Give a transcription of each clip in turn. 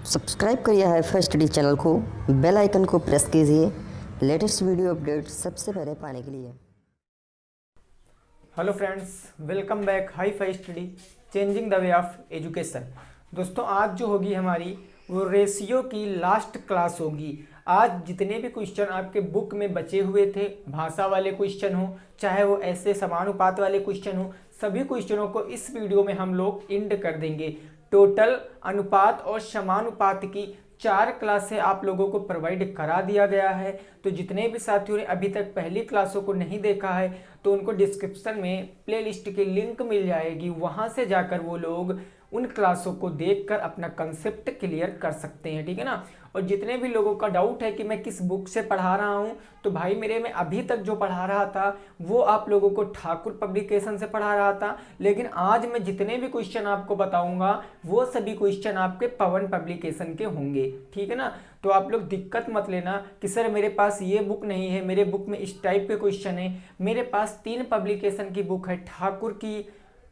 Subscribe करिए hifi study channel को, bell icon को प्रेस कीजिए लेटेस्ट वीडियो अपडेट सबसे पहले पाने के लिए। Hello friends, welcome back hifi study changing the way of education. दोस्तों, आज जो होगी हमारी वो रेशियो की लास्ट क्लास होगी। आज जितने भी क्वेश्चन आपके बुक में बचे हुए थे, भाषा वाले क्वेश्चन हो चाहे वो ऐसे समानुपात वाले क्वेश्चन हो, सभी क्वेश्चनों को इस वीडियो में हम लोग एंड कर देंगे। टोटल अनुपात और समानुपात की 4 क्लासें आप लोगों को प्रोवाइड करा दिया गया है। तो जितने भी साथियों ने अभी तक पहली क्लासों को नहीं देखा है तो उनको डिस्क्रिप्शन में प्लेलिस्ट की लिंक मिल जाएगी, वहां से जाकर वो लोग उन क्लासों को देखकर अपना कंसेप्ट क्लियर कर सकते हैं, ठीक है ना। और जितने भी लोगों का डाउट है कि मैं किस बुक से पढ़ा रहा हूं, तो भाई मेरे में अभी तक जो पढ़ा रहा था वो आप लोगों को ठाकुर पब्लिकेशन से पढ़ा रहा था, लेकिन आज मैं जितने भी क्वेश्चन आपको बताऊंगा वो सभी क्वेश्चन आपके पवन पब्लिकेशन के होंगे, ठीक है ना। तो आप लोग दिक्कत मत लेना कि सर मेरे पास ये बुक नहीं है, मेरे बुक में इस टाइप के क्वेश्चन है। मेरे पास 3 पब्लिकेशन की बुक है, ठाकुर की,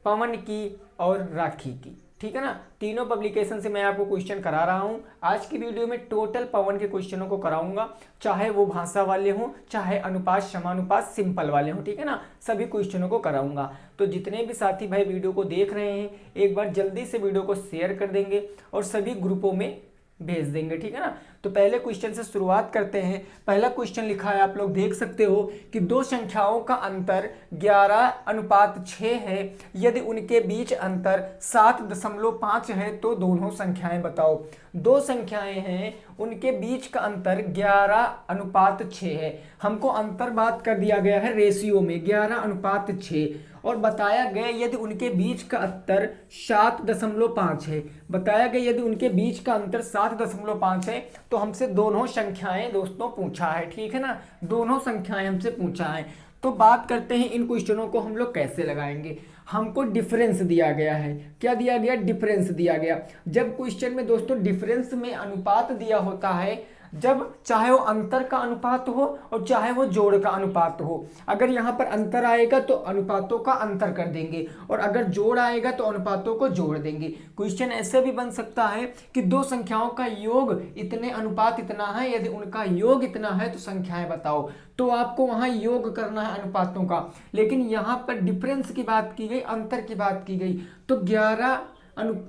पवन की और राखी की, ठीक है ना। तीनों पब्लिकेशन से मैं आपको क्वेश्चन करा रहा हूं। आज की वीडियो में टोटल पवन के क्वेश्चनों को कराऊंगा, चाहे वो भाषा वाले हों चाहे अनुपात समानुपात सिंपल वाले हों, ठीक है ना। सभी क्वेश्चनों को कराऊंगा। तो जितने भी साथी भाई वीडियो को देख रहे हैं, एक बार जल्दी से वीडियो को शेयर कर देंगे और सभी ग्रुपों में भेज देंगे, ठीक है ना। तो पहले क्वेश्चन से शुरुआत करते हैं। पहला क्वेश्चन लिखा है, आप लोग देख सकते हो कि दो संख्याओं का अंतर 11:6 है। यदि उनके बीच अंतर 7.5 है तो दोनों संख्याएं बताओ। दो संख्याएं हैं, उनके बीच का अंतर 11:6 है। हमको अंतर बात कर दिया गया है रेशियो में 11:6 और बताया गया यदि उनके बीच का अंतर 7.5 है। बताया गया यदि उनके बीच का अंतर 7.5 है तो हमसे दोनों संख्याएं दोस्तों पूछा है, ठीक है ना। दोनों संख्याएं हमसे पूछा है। तो बात करते हैं इन क्वेश्चनों को हम लोग कैसे लगाएंगे। हमको डिफरेंस दिया गया है। क्या दिया गया? डिफरेंस दिया गया। जब क्वेश्चन में दोस्तों डिफरेंस में अनुपात दिया होता है, जब चाहे वो अंतर का अनुपात हो और चाहे वो जोड़ का अनुपात हो, अगर यहाँ पर अंतर आएगा तो अनुपातों का अंतर कर देंगे और अगर जोड़ आएगा तो अनुपातों को जोड़ देंगे। क्वेश्चन ऐसे भी बन सकता है कि दो संख्याओं का योग इतने अनुपात इतना है, यदि उनका योग इतना है तो संख्याएं बताओ। तो आपको वहां योग करना है अनुपातों का, लेकिन यहाँ पर डिफरेंस की बात की गई, अंतर की बात की गई। तो 11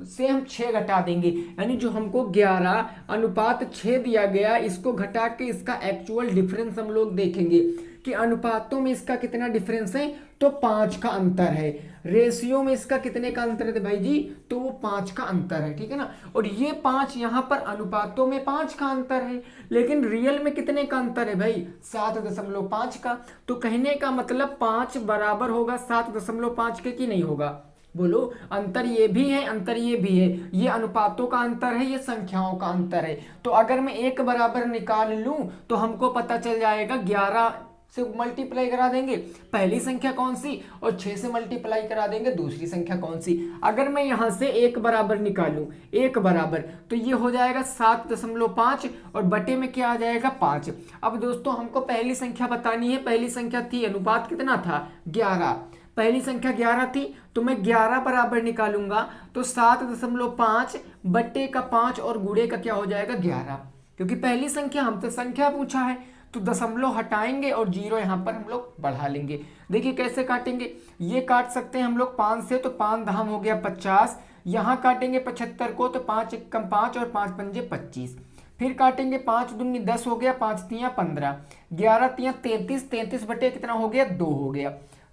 से हम 6 घटा देंगे, यानी जो हमको 11:6 दिया गया, इसको घटा के इसका एक्चुअल डिफरेंस हम लोग देखेंगे कि अनुपातों में इसका कितना डिफरेंस है, तो 5 का अंतर है। रेशियो में इसका कितने का अंतर है भाई जी, तो वो 5 का अंतर है, ठीक है ना। और ये 5 यहाँ पर अनुपातों में 5 का अंतर है, लेकिन रियल में कितने का अंतर है भाई, 7.5 का। तो कहने का मतलब 5 बराबर होगा 7.5 के कि नहीं होगा, बोलो। अंतर ये भी है, अंतर ये भी है। ये अनुपातों का अंतर है, ये संख्याओं का अंतर है। तो अगर मैं एक बराबर निकाल लूं तो हमको पता चल जाएगा 11 से मल्टीप्लाई करा देंगे पहली संख्या कौन सी और 6 से मल्टीप्लाई करा देंगे दूसरी संख्या कौन सी। अगर मैं यहां से एक बराबर निकालूं, एक बराबर, तो ये हो जाएगा 7.5 और बटे में क्या आ जाएगा 5। अब दोस्तों हमको पहली संख्या बतानी है। पहली संख्या थी, अनुपात कितना था 11, पहली संख्या 11 थी, तो मैं 11 बराबर निकालूंगा तो 7.5 बट्टे का 5 और गुणे का क्या हो जाएगा 11, क्योंकि पहली संख्या हमसे संख्या पूछा है। तो दशमलव हटाएंगे और 0 यहाँ पर हम लोग बढ़ा लेंगे। देखिए कैसे काटेंगे, ये काट सकते हैं हम लोग 5 से, तो 5 धाम हो गया 50। यहाँ काटेंगे 75 को, तो 5 एकम 5 और 5 पंजे 25। फिर काटेंगे 5 दूनी 10 हो गया, 5 तियां 15, 11 तियां 33, 33 बटे कितना हो गया 2 हो गया।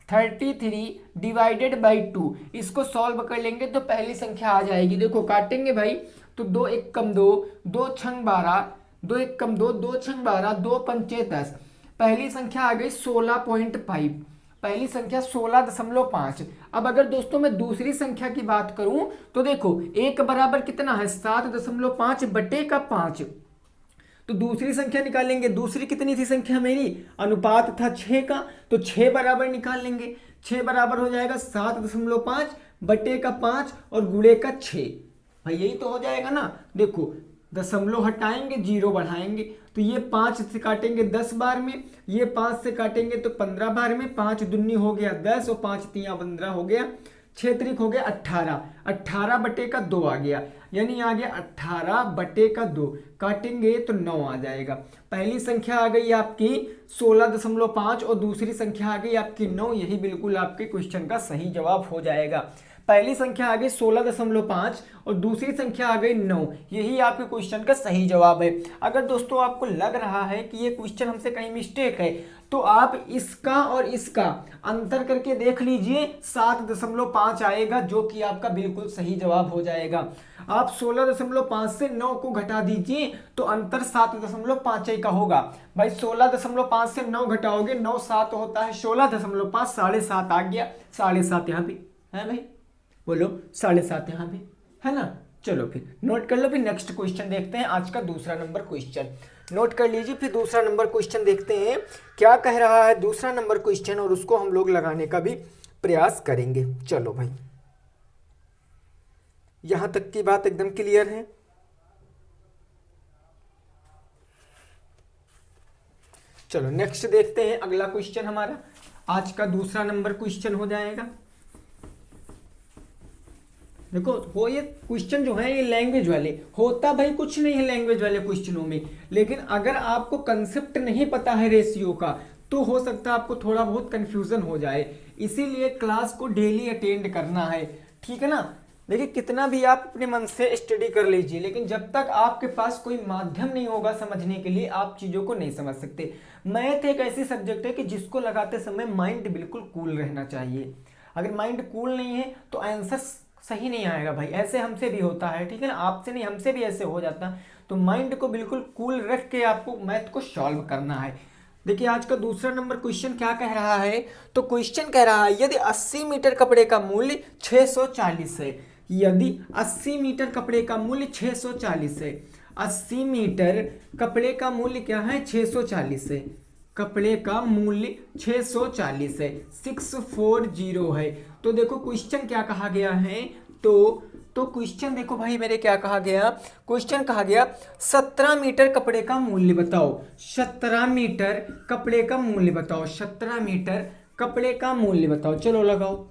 33 डिवाइडेड बाई 2, इसको सॉल्व कर लेंगे तो पहली संख्या आ जाएगी। देखो काटेंगे भाई, तो 2 एकम 2, 2 छंग 12, 2 एकम 2, 2 छंग 12, 2 पंचे 10। पहली संख्या आ गई 16.5, पहली संख्या 16.5। अब अगर दोस्तों मैं दूसरी संख्या की बात करूं तो देखो एक बराबर कितना है 7.5 बटे का 5, तो दूसरी संख्या निकालेंगे। दूसरी कितनी थी संख्या मेरी, अनुपात था 6 का, तो 6 बराबर निकाल लेंगे। 6 बराबर हो जाएगा 7.5 बटे का 5 और गुणे का 6। भाई यही तो हो जाएगा ना। देखो दशमलव हटाएंगे 0 बढ़ाएंगे, तो ये 5 से काटेंगे 10 बार में, ये 5 से काटेंगे तो 15 बार में। 5 दूनी हो गया 10 और 5 तियां 15 हो गया, 6 त्रिक हो गया 18, 18 बटे का 2 आ गया। यानी आ गया 18/2, काटेंगे तो 9 आ जाएगा। पहली संख्या आ गई आपकी 16.5 और दूसरी संख्या आ गई आपकी 9, यही बिल्कुल आपके क्वेश्चन का सही जवाब हो जाएगा। पहली संख्या आ गई 16.5 और दूसरी संख्या आ गई 9, यही आपके क्वेश्चन का सही जवाब है। अगर दोस्तों आपको लग रहा है कि ये क्वेश्चन हमसे कहीं मिस्टेक है तो आप इसका और इसका अंतर करके देख लीजिए, 7.5 आएगा जो कि आपका बिल्कुल सही जवाब हो जाएगा। आप 16.5 से 9 को घटा दीजिए तो अंतर 7.5 का होगा। भाई 16.5 से 9 घटाओगे, 9 7 होता है 16.5, 7.5 आ गया, 7.5 यहाँ पे है भाई, बोलो 7.5 यहाँ पे है ना। चलो फिर नोट कर लो, फिर नेक्स्ट क्वेश्चन देखते हैं, आज का दूसरा नंबर क्वेश्चन नोट कर लीजिए। फिर दूसरा नंबर क्वेश्चन देखते हैं क्या कह रहा है दूसरा नंबर क्वेश्चन, और उसको हम लोग लगाने का भी प्रयास करेंगे। चलो भाई, यहां तक की बात एकदम क्लियर है। चलो नेक्स्ट देखते हैं, अगला क्वेश्चन हमारा आज का दूसरा नंबर क्वेश्चन हो जाएगा। देखो वो ये क्वेश्चन जो है ये लैंग्वेज वाले होता भाई कुछ नहीं है लैंग्वेज वाले क्वेश्चनों में, लेकिन अगर आपको कंसेप्ट नहीं पता है रेशियो का तो हो सकता है आपको थोड़ा बहुत कंफ्यूजन हो जाए, इसीलिए क्लास को डेली अटेंड करना है, ठीक है ना। देखिए कितना भी आप अपने मन से स्टडी कर लीजिए, लेकिन जब तक आपके पास कोई माध्यम नहीं होगा समझने के लिए आप चीज़ों को नहीं समझ सकते। मैथ एक ऐसी सब्जेक्ट है कि जिसको लगाते समय माइंड बिल्कुल कूल रहना चाहिए। अगर माइंड कूल नहीं है तो आंसर सही नहीं आएगा भाई, ऐसे हमसे भी होता है, ठीक है ना, आपसे नहीं हमसे भी ऐसे हो जाता है। तो माइंड को बिल्कुल कूल रख के आपको मैथ को सॉल्व करना है। देखिए आज का दूसरा नंबर क्वेश्चन क्या कह रहा है, तो क्वेश्चन कह रहा है यदि 80 मीटर कपड़े का मूल्य 640 है, यदि 80 मीटर कपड़े का मूल्य 640 है, 80 मीटर कपड़े का मूल्य क्या है 640 है, कपड़े का मूल्य 640 है, 640 है। तो देखो क्वेश्चन क्या कहा गया है, तो क्वेश्चन देखो भाई मेरे क्या कहा गया, क्वेश्चन कहा गया 17 मीटर कपड़े का मूल्य बताओ, 17 मीटर कपड़े का मूल्य बताओ, 17 मीटर कपड़े का मूल्य बताओ। चलो लगाओ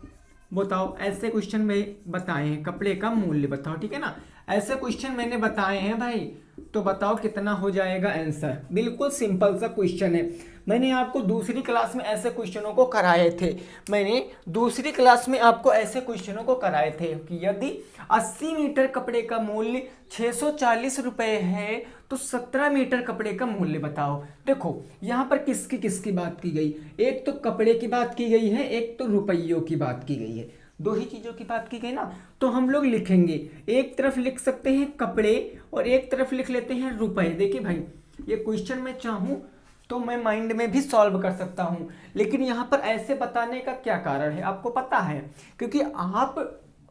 बताओ, ऐसे क्वेश्चन में बताए हैं कपड़े का मूल्य बताओ, ठीक है ना, ऐसे क्वेश्चन मैंने बताए हैं भाई, तो बताओ कितना हो जाएगा आंसर। बिल्कुल सिंपल सा क्वेश्चन है, मैंने आपको दूसरी क्लास में ऐसे क्वेश्चनों को कराए थे, मैंने दूसरी क्लास में आपको ऐसे क्वेश्चनों को कराए थे कि यदि 80 मीटर कपड़े का मूल्य 640 रुपए है तो 17 मीटर कपड़े का मूल्य बताओ। देखो यहाँ पर किसकी किसकी बात की गई, एक तो कपड़े की बात की गई है, एक तो रुपयों की बात की गई है, दो ही चीज़ों की बात की गई ना। तो हम लोग लिखेंगे, एक तरफ लिख सकते हैं कपड़े और एक तरफ लिख लेते हैं रुपए। देखिए भाई ये क्वेश्चन मैं चाहूँ तो मैं माइंड में भी सॉल्व कर सकता हूँ, लेकिन यहाँ पर ऐसे बताने का क्या कारण है आपको पता है, क्योंकि आप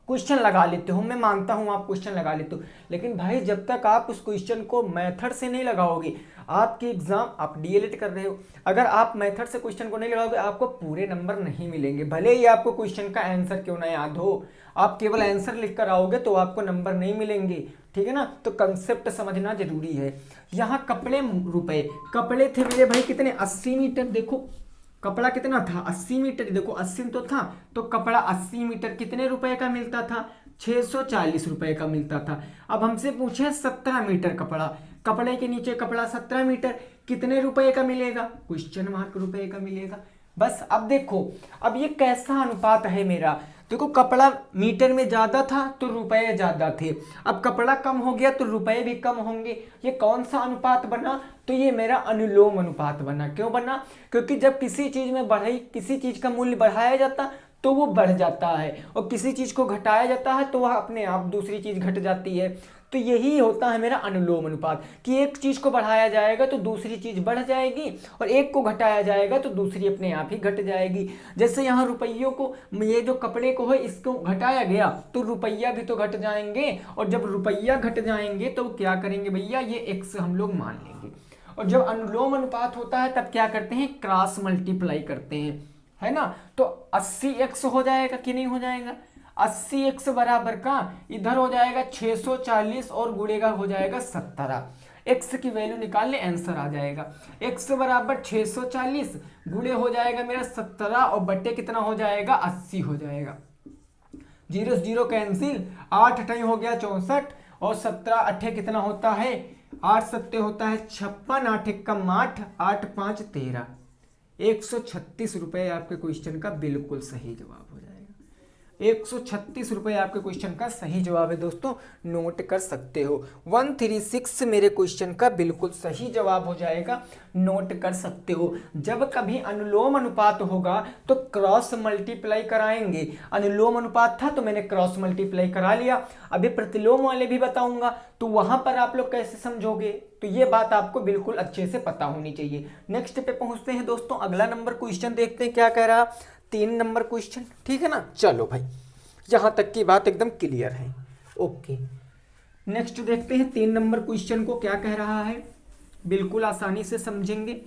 क्वेश्चन लगा लेते हो, मैं मानता हूँ आप क्वेश्चन लगा लेते हो, लेकिन भाई जब तक आप उस क्वेश्चन को मेथड से नहीं लगाओगे, आपके एग्जाम आप डीएलएड कर रहे हो, अगर आप मेथड से क्वेश्चन को नहीं लगाओगे आपको पूरे नंबर नहीं मिलेंगे, भले ही आपको क्वेश्चन का आंसर क्यों ना याद हो, आप केवल आंसर लिख कर आओगे तो आपको नंबर नहीं मिलेंगे, ठीक है ना। तो कंसेप्ट समझना जरूरी है। यहाँ कपड़े रुपए, कपड़े थे मेरे भाई कितने 80 मीटर, देखो कपड़ा कितना था 80 मीटर, देखो 80 तो था, तो कपड़ा 80 मीटर कितने रुपए का मिलता था 640 रुपए का मिलता था। अब हमसे पूछे 17 मीटर कपड़ा, कपड़े के नीचे कपड़ा 17 मीटर कितने रुपए का मिलेगा, क्वेश्चन मार्क रुपए का मिलेगा। बस अब देखो अब ये कैसा अनुपात है मेरा, देखो कपड़ा मीटर में ज़्यादा था तो रुपए ज़्यादा थे, अब कपड़ा कम हो गया तो रुपए भी कम होंगे। ये कौन सा अनुपात बना, तो ये मेरा अनुलोम अनुपात बना। क्यों बना, क्योंकि जब किसी चीज़ में बढ़ाई, किसी चीज़ का मूल्य बढ़ाया जाता तो वो बढ़ जाता है, और किसी चीज़ को घटाया जाता है तो वह अपने आप दूसरी चीज़ घट जाती है। तो यही होता है मेरा अनुलोम अनुपात, कि एक चीज़ को बढ़ाया जाएगा तो दूसरी चीज़ बढ़ जाएगी, और एक को घटाया जाएगा तो दूसरी अपने आप ही घट जाएगी। जैसे यहाँ रुपयों को, ये जो कपड़े को है इसको घटाया गया तो रुपया भी तो घट जाएंगे, और जब रुपया घट जाएंगे तो क्या करेंगे भैया, ये x हम लोग मान लेंगे। और जब अनुलोम अनुपात होता है तब क्या करते हैं, क्रॉस मल्टीप्लाई करते हैं, है ना। तो 80x हो जाएगा कि नहीं हो जाएगा, 80x बराबर का इधर हो जाएगा 640 और गुणेगा हो जाएगा 17, x की वैल्यू निकालने आंसर आ जाएगा, x बराबर 640 गुणे हो जाएगा मेरा 17 और बट्टे कितना हो जाएगा 80 हो जाएगा, 0 0 कैंसिल, 8 8 हो गया 64 और 17 अठे कितना होता है 8 सत्ते होता है 56, 8 एकम 8, 8 5 13, 136 रुपए आपके क्वेश्चन का बिल्कुल सही जवाब हो जाएगा। 136 रुपए आपके क्वेश्चन का सही जवाब है दोस्तों, नोट कर सकते हो। 136 मेरे क्वेश्चन का बिल्कुल सही जवाब हो जाएगा, नोट कर सकते हो। जब कभी अनुलोम अनुपात होगा तो क्रॉस मल्टीप्लाई कराएंगे। अनुलोम अनुपात था तो मैंने क्रॉस मल्टीप्लाई करा लिया, अभी प्रतिलोम वाले भी बताऊंगा तो वहां पर आप लोग कैसे समझोगे, तो ये बात आपको बिल्कुल अच्छे से पता होनी चाहिए। नेक्स्ट पे पहुंचते हैं दोस्तों, अगला नंबर क्वेश्चन देखते हैं क्या कह रहा, 3 नंबर क्वेश्चन, ठीक है ना। चलो भाई यहां तक की बात एकदम क्लियर है, ओके। नेक्स्ट देखते हैं 3 नंबर क्वेश्चन को क्या कह रहा है, बिल्कुल आसानी से समझेंगे।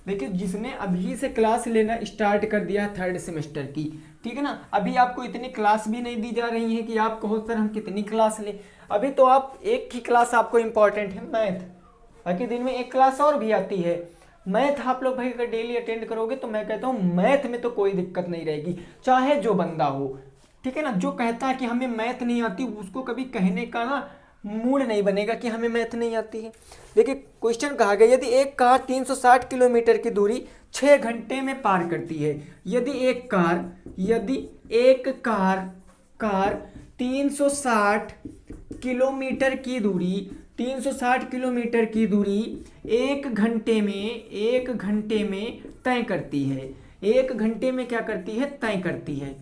देखिए जिसने अभी से क्लास लेना स्टार्ट कर दिया 3rd सेमेस्टर की, ठीक है ना, अभी आपको इतनी क्लास भी नहीं दी जा रही है कि आप कहो सर हम कितनी क्लास लें। अभी तो आप एक ही क्लास आपको इंपॉर्टेंट है मैथ, बाकी दिन में एक क्लास और भी आती है। मैथ आप लोग भाई अगर डेली अटेंड करोगे तो मैं कहता हूँ मैथ में तो कोई दिक्कत नहीं रहेगी, चाहे जो बंदा हो, ठीक है ना। जो कहता है कि हमें मैथ नहीं आती उसको कभी कहने का ना मूड नहीं बनेगा कि हमें मैथ नहीं आती है। देखिए क्वेश्चन कहा गया यदि एक कार 360 किलोमीटर की दूरी 6 घंटे में पार करती है, यदि एक कार 360 किलोमीटर की दूरी 360 किलोमीटर की दूरी 1 घंटे में तय करती है, 1 घंटे में क्या करती है, तय करती है,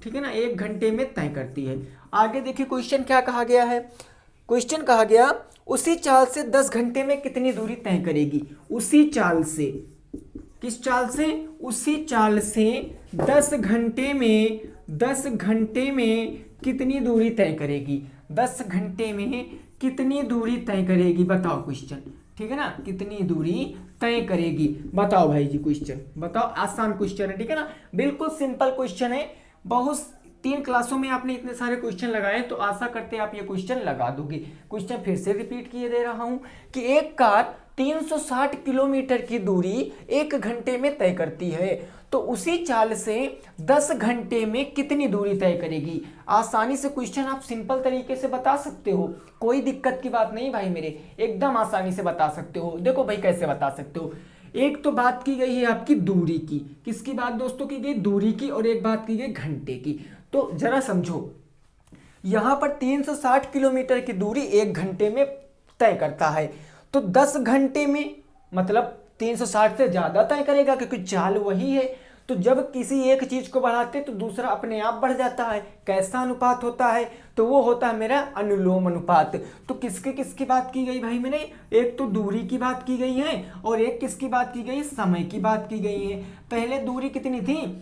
ठीक है ना, 1 घंटे में तय करती है। आगे देखिए क्वेश्चन क्या कहा गया है, क्वेश्चन कहा गया उसी चाल से 10 घंटे में कितनी दूरी तय करेगी। उसी चाल से, किस चाल से, उसी चाल से 10 घंटे में कितनी दूरी तय करेगी, 10 घंटे में कितनी दूरी तय करेगी, बताओ क्वेश्चन, ठीक है ना, कितनी दूरी तय करेगी, बताओ भाई जी क्वेश्चन बताओ। आसान क्वेश्चन है, ठीक है ना, बिल्कुल सिंपल क्वेश्चन है। बहुत 3 क्लासों में आपने इतने सारे क्वेश्चन लगाए तो आशा करते हैं आप ये क्वेश्चन लगा दोगे। क्वेश्चन फिर से रिपीट किए दे रहा हूं कि एक कार 360 किलोमीटर की दूरी 1 घंटे में तय करती है, तो उसी चाल से 10 घंटे में कितनी दूरी तय करेगी। आसानी से क्वेश्चन आप सिंपल तरीके से बता सकते हो, कोई दिक्कत की बात नहीं भाई मेरे, एकदम आसानी से बता सकते हो। देखो भाई कैसे बता सकते हो, एक तो बात की गई है आपकी दूरी की, किसकी बात दोस्तों की गई, दूरी की, और एक बात की गई घंटे की। तो जरा समझो, यहां पर 360 किलोमीटर की दूरी 1 घंटे में तय करता है, तो 10 घंटे में मतलब 360 से ज्यादा तय करेगा क्योंकि चाल वही है। तो जब किसी एक चीज को बढ़ाते तो दूसरा अपने आप बढ़ जाता है, कैसा अनुपात होता है, तो वो होता है मेरा अनुलोम अनुपात। तो किसकी बात की गई भाई मैंने, एक तो दूरी की बात की गई है और एक किसकी बात की गई, समय की बात की गई है। पहले दूरी कितनी थी,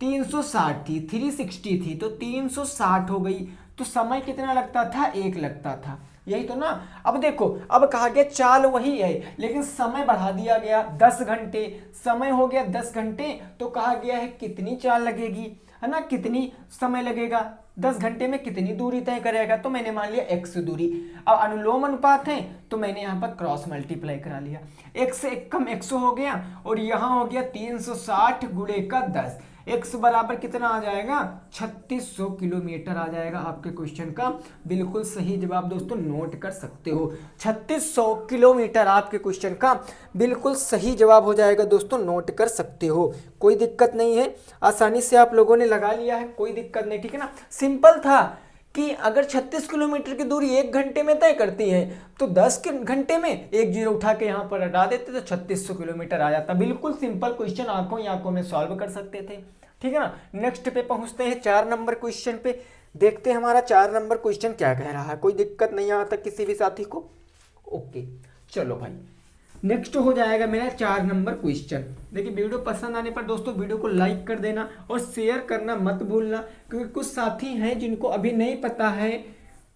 360 थी, 360 थी, तो 360 हो गई, तो समय कितना लगता था, 1 लगता था, यही तो ना। अब देखो, अब कहा गया चाल वही है लेकिन समय बढ़ा दिया गया 10 घंटे, समय हो गया 10 घंटे, तो कहा गया है कितनी चाल लगेगी, है ना, कितनी समय लगेगा, 10 घंटे में कितनी दूरी तय करेगा, तो मैंने मान लिया x दूरी। अब अनुलोम अनुपात है तो मैंने यहाँ पर क्रॉस मल्टीप्लाई करा लिया, x से 1 कम 100 हो गया और यहाँ हो गया 360 गुणे का 10, x बराबर कितना आ जाएगा, 3600 किलोमीटर आ जाएगा। आपके क्वेश्चन का बिल्कुल सही जवाब दोस्तों, नोट कर सकते हो, 3600 किलोमीटर आपके क्वेश्चन का बिल्कुल सही जवाब हो जाएगा दोस्तों, नोट कर सकते हो, कोई दिक्कत नहीं है, आसानी से आप लोगों ने लगा लिया है, कोई दिक्कत नहीं, ठीक है ना। सिंपल था कि अगर 36 किलोमीटर की दूरी 1 घंटे में तय करती है तो 10 घंटे में एक जीरो उठा के यहाँ पर हटा देते तो 3600 किलोमीटर आ जाता। बिल्कुल सिंपल क्वेश्चन, आंखों ही आंखों में सॉल्व कर सकते थे, ठीक है ना। नेक्स्ट पे पहुंचते हैं 4 नंबर क्वेश्चन पे, देखते हैं हमारा 4 नंबर क्वेश्चन क्या कह रहा है। कोई दिक्कत नहीं आता किसी भी साथी को, ओके। चलो भाई नेक्स्ट हो जाएगा मेरा 4 नंबर क्वेश्चन। देखिए वीडियो पसंद आने पर दोस्तों वीडियो को लाइक कर देना और शेयर करना मत भूलना, क्योंकि कुछ साथी हैं जिनको अभी नहीं पता है,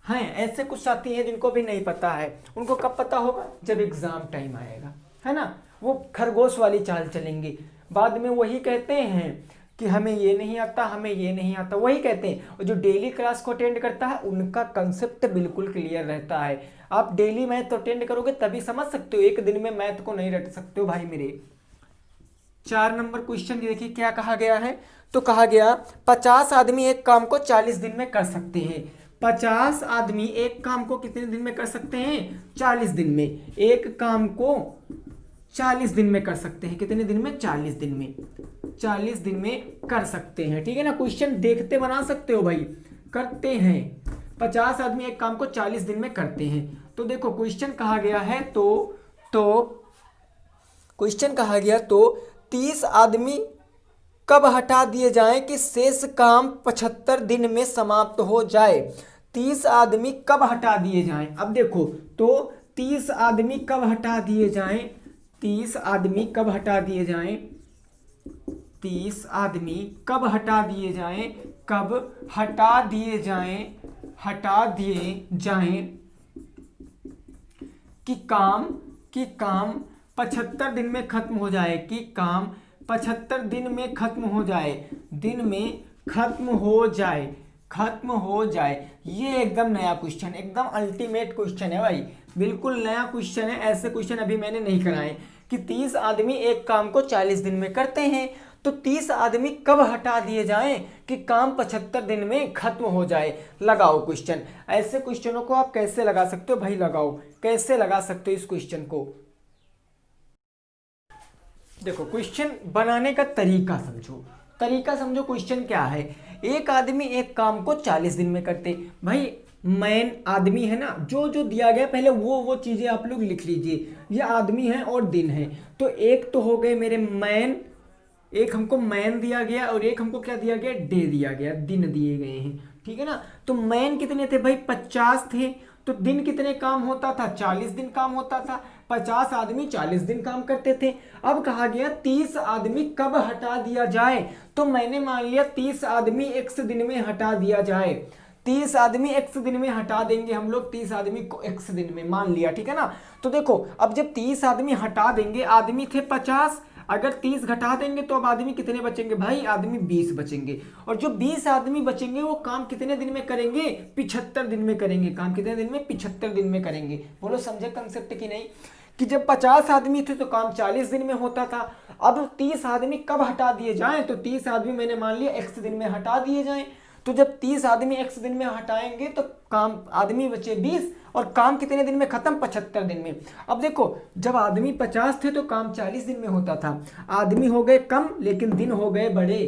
हैं ऐसे कुछ साथी हैं जिनको अभी नहीं पता है, उनको कब पता होगा, जब एग्जाम टाइम आएगा, है ना। वो खरगोश वाली चाल चलेंगे, बाद में वही कहते हैं कि हमें ये नहीं आता, हमें ये नहीं आता, वही कहते हैं। और जो डेली क्लास को अटेंड करता है उनका कंसेप्ट बिल्कुल क्लियर रहता है। आप डेली मैथ अटेंड करोगे तभी समझ सकते हो, एक दिन में मैथ को नहीं रट सकते हो भाई मेरे। 4 नंबर क्वेश्चन देखिए क्या कहा गया है, तो कहा गया 50 आदमी एक काम को 40 दिन में कर सकते हैं। 50 आदमी एक काम को कितने दिन में कर सकते हैं? 40 दिन में। एक काम को 40 दिन में कर सकते हैं। कितने दिन में? 40 दिन में। 40 दिन में कर सकते हैं, ठीक है ना। क्वेश्चन देखते बना सकते हो भाई, करते हैं। 50 आदमी एक काम को 40 दिन में करते हैं। तो देखो क्वेश्चन कहा गया है क्वेश्चन कहा गया तो 30 आदमी कब हटा दिए जाएं कि शेष काम 75 दिन में समाप्त हो जाए। 30 आदमी कब हटा दिए जाएं? अब देखो तो 30 आदमी कब हटा दिए जाएं? 30 आदमी कब हटा दिए जाएं? 30 आदमी कब हटा दिए जाएं? कब हटा दिए जाएं? हटा दिए जाएं कि काम 75 दिन में खत्म हो जाए। कि काम 75 दिन में खत्म हो जाए। दिन में खत्म हो जाए। ये एकदम नया क्वेश्चन, एकदम अल्टीमेट क्वेश्चन है भाई, बिल्कुल नया क्वेश्चन है। ऐसे क्वेश्चन अभी मैंने नहीं कराए कि 30 आदमी एक काम को 40 दिन में करते हैं, तो 30 आदमी कब हटा दिए जाएं कि काम 75 दिन में खत्म हो जाए। लगाओ क्वेश्चन। ऐसे क्वेश्चनों को आप कैसे लगा सकते हो भाई? लगाओ, कैसे लगा सकते हो इस क्वेश्चन को? देखो क्वेश्चन बनाने का तरीका समझो। क्वेश्चन क्या है? एक आदमी एक काम को 40 दिन में करते। भाई मैन आदमी है ना, जो जो दिया गया पहले वो चीजें आप लोग लिख लीजिए। ये आदमी है और दिन है, तो एक तो हो गए मेरे मैन, एक हमको मैन दिया गया और एक हमको क्या दिया गया? डे दिया गया, दिन दिए गए हैं, ठीक है ना। तो मैन कितने थे भाई? 50 थे। तो दिन कितने काम होता था? 40 दिन काम होता था। 50 आदमी 40 दिन काम करते थे। अब कहा गया 30 आदमी कब हटा दिया जाए, तो मैंने मान लिया 30 आदमी x दिन में हटा दिया जाए। 30 आदमी x दिन में हटा देंगे हम लोग, 30 आदमी को x दिन में मान लिया, ठीक है ना। तो देखो अब जब 30 आदमी हटा देंगे, आदमी थे 50, अगर 30 घटा देंगे तो अब आदमी कितने बचेंगे भाई? आदमी 20 बचेंगे। और जो 20 आदमी बचेंगे वो काम कितने दिन में करेंगे? 75 दिन में करेंगे। काम कितने दिन में? 75 दिन में करेंगे। बोलो समझे कंसेप्ट कि नहीं? कि जब 50 आदमी थे तो काम 40 दिन में होता था। अब 30 आदमी कब हटा दिए जाएं? तो 30 आदमी मैंने मान लिया x दिन में हटा दिए जाएं। तो जब 30 आदमी x दिन में हटाएंगे तो काम आदमी बचे 20 और काम कितने दिन में खत्म? 75 दिन में। अब देखो जब आदमी 50 थे तो काम 40 दिन में होता था। आदमी हो गए कम लेकिन दिन हो गए बड़े।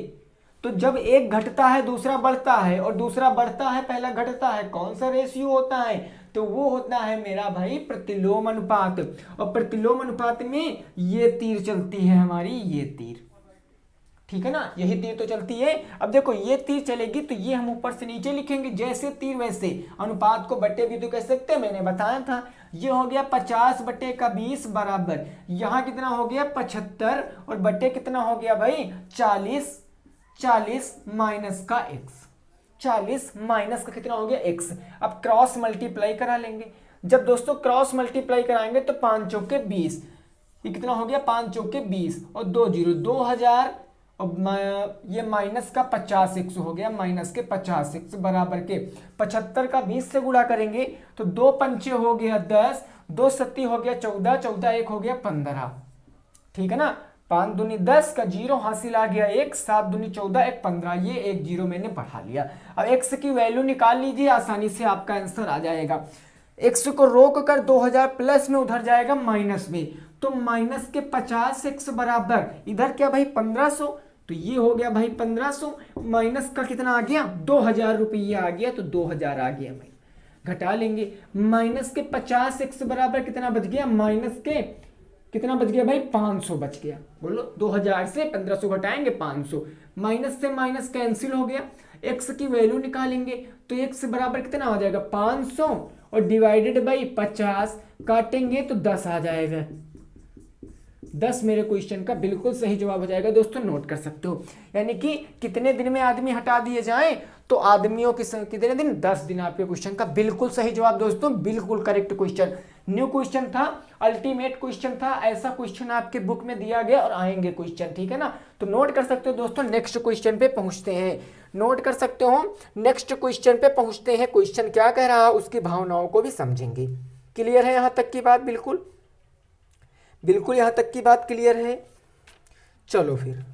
तो जब एक घटता है दूसरा बढ़ता है और दूसरा बढ़ता है पहला घटता है, कौन सा रेशियो होता है? तो वो होता है मेरा भाई प्रतिलोम अनुपात। और प्रतिलोम अनुपात में ये तीर चलती है हमारी, ये तीर, ठीक है ना, यही तीर तो चलती है। अब देखो ये तीर चलेगी तो ये हम ऊपर से नीचे लिखेंगे, जैसे तीर वैसे। अनुपात को बट्टे भी तो कह सकते हैं, मैंने बताया था। ये हो गया 50 बट्टे का 20 बराबर, यहाँ कितना हो गया? 75 और बट्टे कितना हो गया भाई? 40 माइनस का x, 40 माइनस का कितना हो गया? x। अब क्रॉस मल्टीप्लाई करा लेंगे। जब दोस्तों क्रॉस मल्टीप्लाई कराएंगे तो 5 चौके 20, ये कितना हो गया? 5 चौके 20 और 2 जीरो 2000 और ये माइनस का 50x हो गया, माइनस के 50x बराबर के 75 का 20 से गुणा करेंगे तो 2 पंचे हो गया 10, 2 सत्ती हो गया 14, 14 एक हो गया 15, ठीक है ना। 5 दूनी 10 का जीरो हासिल आ गया 1, 7 दूनी 14 1 15, ये एक जीरो मैंने बढ़ा लिया। अब x की वैल्यू निकाल लीजिए, आसानी से आपका आंसर आ जाएगा। x को रोक कर 2000 प्लस में उधर जाएगा माइनस में, तो माइनस के 50x बराबर इधर क्या भाई? 1500, तो ये हो गया भाई 1500 माइनस का कितना आ गया? 2000 रुपया आ गया, तो 2000 आ गया भाई। घटा लेंगे, माइनस के 50x बराबर कितना बच गया? माइनस के कितना बच गया भाई? 500 बच गया। बोलो 2000 से 1500 घटाएंगे 500, माइनस से माइनस कैंसिल हो गया। x की वैल्यू निकालेंगे तो x बराबर कितना हो जाएगा? 500 और डिवाइडेड बाई 50, काटेंगे तो 10 आ जाएगा। 10 मेरे क्वेश्चन का बिल्कुल सही जवाब हो जाएगा। दोस्तों नोट कर सकते हो, यानी कि कितने दिन में आदमी हटा दिए जाएं, तो आदमियों की कितने दिन? 10 दिन। आपके क्वेश्चन का बिल्कुल सही जवाब दोस्तों, बिल्कुल करेक्ट क्वेश्चन। न्यू क्वेश्चन था, अल्टीमेट क्वेश्चन था। ऐसा क्वेश्चन आपके बुक में दिया गया और आएंगे क्वेश्चन, ठीक है ना। तो नोट कर सकते हो दोस्तों। नेक्स्ट क्वेश्चन पे पहुंचते हैं, नोट कर सकते हो। नेक्स्ट क्वेश्चन पे पहुंचते हैं। क्वेश्चन क्या कह रहा है उसकी भावनाओं को भी समझेंगे। क्लियर है यहाँ तक की बात? बिल्कुल बिल्कुल यहाँ तक की बात क्लियर है। चलो फिर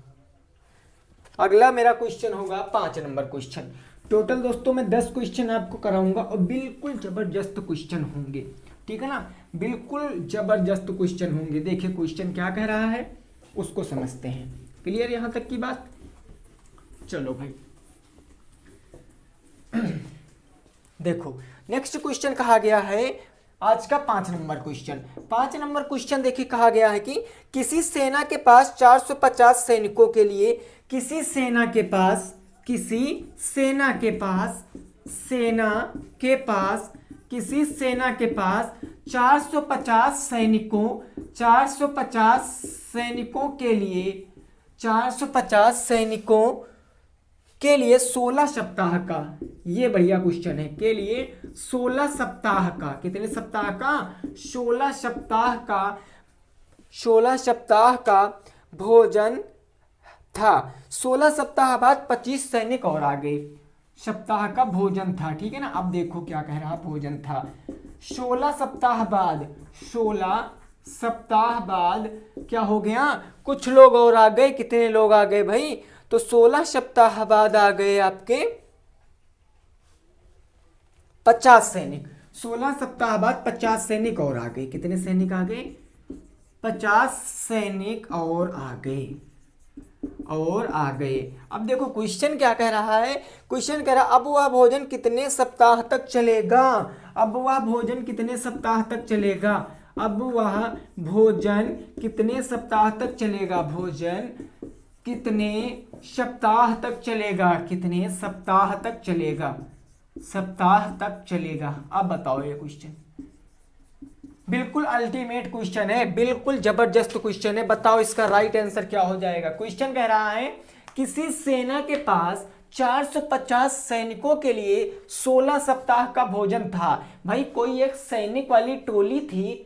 अगला मेरा क्वेश्चन होगा 5 नंबर क्वेश्चन। टोटल दोस्तों मैं 10 क्वेश्चन आपको कराऊंगा और बिल्कुल जबरदस्त क्वेश्चन होंगे, ठीक है ना, बिल्कुल जबरदस्त क्वेश्चन होंगे। देखिए क्वेश्चन क्या कह रहा है उसको समझते हैं। क्लियर यहां तक की बात? चलो भाई देखो नेक्स्ट क्वेश्चन कहा गया है आज का 5 नंबर क्वेश्चन। 5 नंबर क्वेश्चन देखिए कहा गया है कि किसी सेना के पास 450 सैनिकों के लिए किसी सेना के पास 450 सैनिकों के लिए 16 सप्ताह का, ये बढ़िया क्वेश्चन है, के लिए 16 सप्ताह का, कितने सप्ताह का? 16 सप्ताह का भोजन था। 16 सप्ताह बाद 25 सैनिक और आ गए, सप्ताह का भोजन था, ठीक है ना। अब देखो क्या कह रहा, भोजन था 16 सप्ताह बाद क्या हो गया, कुछ लोग और आ गए। कितने लोग आ गए भाई? तो 16 सप्ताह बाद आ गए आपके 50 सैनिक। 16 सप्ताह बाद 50 सैनिक और आ गए। कितने सैनिक आ गए? 50 सैनिक और आ गए। अब देखो क्वेश्चन क्या कह रहा है, क्वेश्चन कह रहा है अब वह भोजन कितने सप्ताह तक चलेगा। अब वह भोजन कितने सप्ताह तक चलेगा। भोजन कितने सप्ताह तक चलेगा। सप्ताह तक चलेगा। अब बताओ ये क्वेश्चन बिल्कुल अल्टीमेट क्वेश्चन है, बिल्कुल जबरदस्त क्वेश्चन है। बताओ इसका राइट आंसर क्या हो जाएगा। क्वेश्चन कह रहा है किसी सेना के पास 450 सैनिकों के लिए 16 सप्ताह का भोजन था। भाई कोई एक सैनिक वाली टोली थी,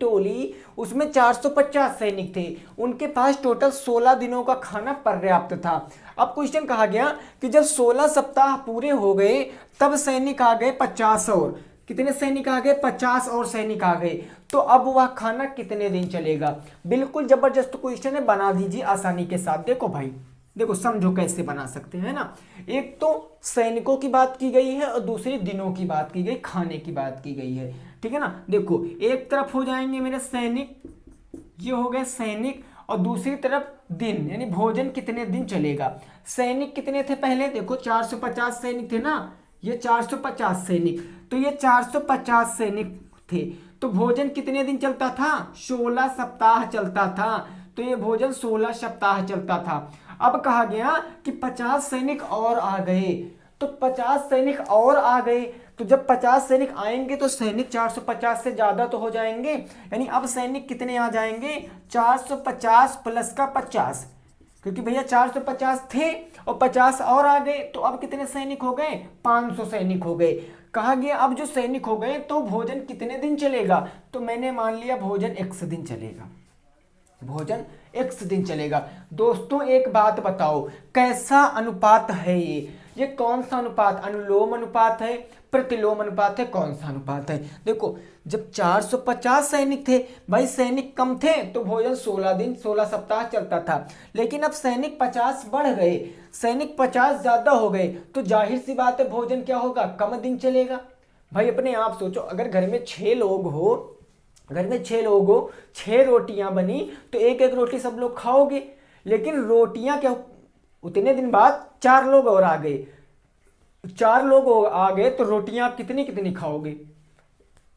उसमें 450 सैनिक थे, उनके पास टोटल 16 दिनों का खाना पर्याप्त था। अब क्वेश्चन कहा गया कि जब 16 सप्ताह पूरे हो गए तब सैनिक आ गए 50 और। कितने सैनिक आ गए? 50 और सैनिक आ गए। तो अब वह खाना कितने दिन चलेगा। बिल्कुल जबरदस्त क्वेश्चन है, बना दीजिए आसानी के साथ। देखो भाई, देखो समझो कैसे बना सकते हैं ना। एक तो सैनिकों की बात की गई है और दूसरी दिनों की बात की गई, खाने की बात की गई है, ठीक है ना। देखो एक तरफ हो जाएंगे मेरे सैनिक, ये हो गए सैनिक, और दूसरी तरफ दिन, यानी भोजन कितने दिन चलेगा। सैनिक कितने थे पहले? देखो 450 सैनिक थे ना, ये 450 सैनिक, तो ये 450 सैनिक थे। तो भोजन कितने दिन चलता था? 16 सप्ताह चलता था। तो ये भोजन 16 सप्ताह चलता था। अब कहा गया कि 50 सैनिक और आ गए। तो 50 सैनिक और आ गए, तो जब 50 सैनिक आएंगे तो सैनिक 450 से ज्यादा तो हो जाएंगे, यानी अब सैनिक कितने आ जाएंगे? 450 प्लस का 50, क्योंकि भैया 450 थे और 50 और आ गए, तो अब कितने सैनिक हो गए? 500 सैनिक हो गए। कहा गया अब जो सैनिक हो गए तो भोजन कितने दिन चलेगा। तो मैंने मान लिया भोजन x दिन चलेगा, भोजन x दिन चलेगा। दोस्तों एक बात बताओ, कैसा अनुपात है ये कौन सा अनुपात? अनुलोम अनुपात है, प्रतिलोम अनुपात है, कौन सा अनुपात है? देखो जब 450 सैनिक थे, भाई सैनिक कम थे तो भोजन 16 दिन 16 सप्ताह चलता था। लेकिन अब सैनिक 50 बढ़ गए, सैनिक 50 ज्यादा हो गए, तो जाहिर सी बात है भोजन क्या होगा? कम दिन चलेगा। भाई अपने आप सोचो, अगर घर में 6 लोग हो, 6 रोटियां बनी तो एक एक रोटी सब लोग खाओगे। लेकिन रोटियां क्या, उतने दिन बाद 4 लोग और आ गए, 4 लोग आ गए तो रोटियां आप कितनी कितनी खाओगे?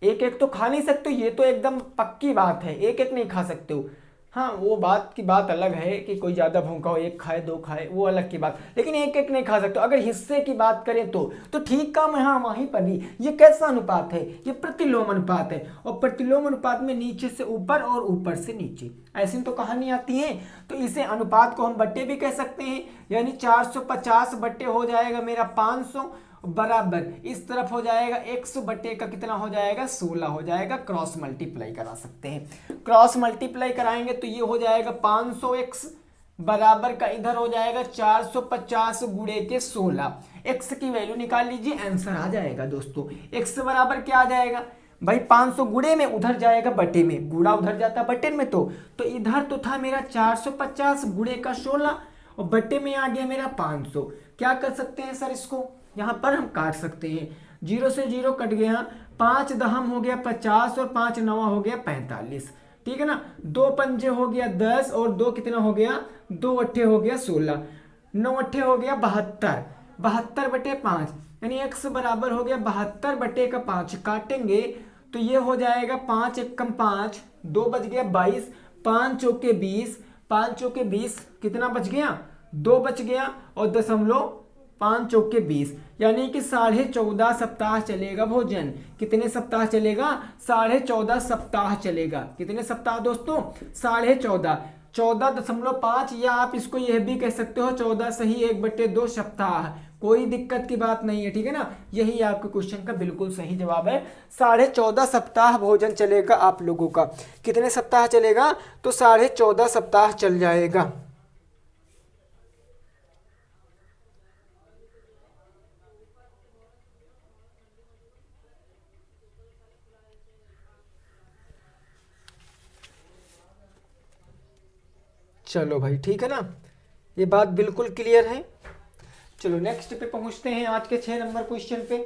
एक एक तो खा नहीं सकते, ये तो एकदम पक्की बात है, एक एक नहीं खा सकते हो। हाँ वो बात की बात अलग है कि कोई ज़्यादा भूखा हो, 1 खाए 2 खाए, वो अलग की बात, लेकिन एक एक नहीं खा सकते। अगर हिस्से की बात करें तो ठीक काम है, हाँ वहीं पर ही। ये कैसा अनुपात है? ये प्रतिलोम अनुपात है, और प्रतिलोम अनुपात में नीचे से ऊपर और ऊपर से नीचे, ऐसी तो कहानी आती है। तो इसे अनुपात को हम बट्टे भी कह सकते हैं, यानी 450 बट्टे हो जाएगा मेरा 500 बराबर इस तरफ हो जाएगा x बटे का कितना हो जाएगा? 16 हो जाएगा। क्रॉस मल्टीप्लाई करा सकते हैं, क्रॉस मल्टीप्लाई कराएंगे तो ये हो जाएगा 500x बराबर का इधर हो जाएगा 450 गुणे के 16। x की वैल्यू निकाल लीजिए, आंसर आ जाएगा दोस्तों। x बराबर क्या आ जाएगा भाई? 500 गुणे में उधर जाएगा बटे में, गुणा उधर जाता बटे में, तो इधर तो था मेरा 450 गुणे का 16 और बटे में आ गया मेरा 500। क्या कर सकते हैं सर इसको? यहाँ पर हम काट सकते हैं। 0 से 0 कट गया, 5 दहम हो गया 50 और 5 नवा हो गया 45, ठीक है ना। 2 पंजे हो गया 10 और 2 कितना हो गया, 2 अट्ठे हो गया 16, 9 अट्ठे हो गया 72, 72/5 यानी x बराबर हो गया 72/5। काटेंगे तो ये हो जाएगा 5 एकम 5, 2 बच गया 22, 5 चौके 20, 5 चौके 20 कितना बच गया, 2 बच गया और 5 चौके 20 यानी कि 14.5 सप्ताह चलेगा भोजन। कितने सप्ताह चलेगा, 14.5 सप्ताह चलेगा। कितने सप्ताह दोस्तों, 14.5, 14.5 या आप इसको यह भी कह सकते हो 14 सही 1/2 सप्ताह। कोई दिक्कत की बात नहीं है, ठीक है ना। यही आपके क्वेश्चन का बिल्कुल सही जवाब है। 14.5 सप्ताह भोजन चलेगा आप लोगों का। कितने सप्ताह चलेगा, तो 14.5 सप्ताह चल जाएगा। चलो भाई ठीक है ना, ये बात बिल्कुल क्लियर है। चलो नेक्स्ट पे पहुंचते हैं, आज के 6 नंबर क्वेश्चन पे।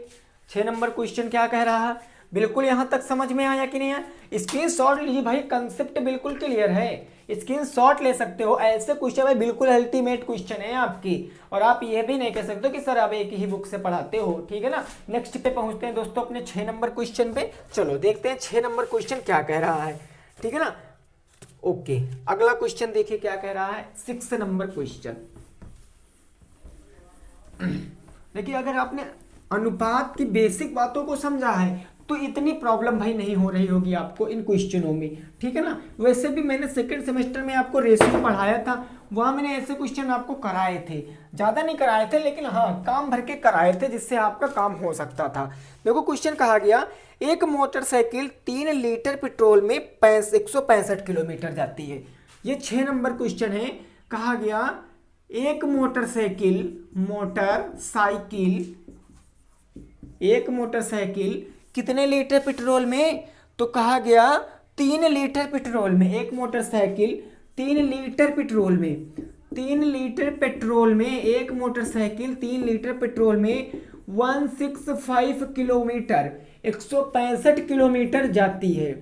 6 नंबर क्वेश्चन क्या कह रहा है, बिल्कुल यहां तक समझ में आया कि नहीं आया। स्क्रीनशॉट लीजिए भाई, कंसेप्ट बिल्कुल क्लियर है, स्क्रीनशॉट ले सकते हो। ऐसे क्वेश्चन भाई बिल्कुल अल्टीमेट क्वेश्चन है आपकी, और आप ये भी नहीं कह सकते कि सर आप एक ही बुक से पढ़ाते हो, ठीक है ना। नेक्स्ट पे पहुंचते हैं दोस्तों अपने 6 नंबर क्वेश्चन पे। चलो देखते हैं 6 नंबर क्वेश्चन क्या कह रहा है, ठीक है ना। ओके, अगला क्वेश्चन देखिए क्या कह रहा है, 6 नंबर क्वेश्चन। देखिए अगर आपने अनुपात की बेसिक बातों को समझा है तो इतनी प्रॉब्लम भाई नहीं हो रही होगी आपको इन क्वेश्चनों में, ठीक है ना। वैसे भी मैंने सेकंड सेमेस्टर में आपको रेशियो पढ़ाया था, वहां मैंने ऐसे क्वेश्चन आपको कराए थे, ज्यादा नहीं कराए थे लेकिन हाँ काम भर के कराए थे जिससे आपका काम हो सकता था। देखो क्वेश्चन कहा गया, एक मोटरसाइकिल 3 लीटर पेट्रोल में 165 किलोमीटर जाती है। ये 6 नंबर क्वेश्चन है। कहा गया एक मोटरसाइकिल कितने लीटर पेट्रोल में, तो कहा गया 3 लीटर पेट्रोल में। एक मोटरसाइकिल 3 लीटर पेट्रोल में, 3 लीटर पेट्रोल में, एक मोटरसाइकिल 3 लीटर पेट्रोल में 165 किलोमीटर, 165 किलोमीटर जाती है,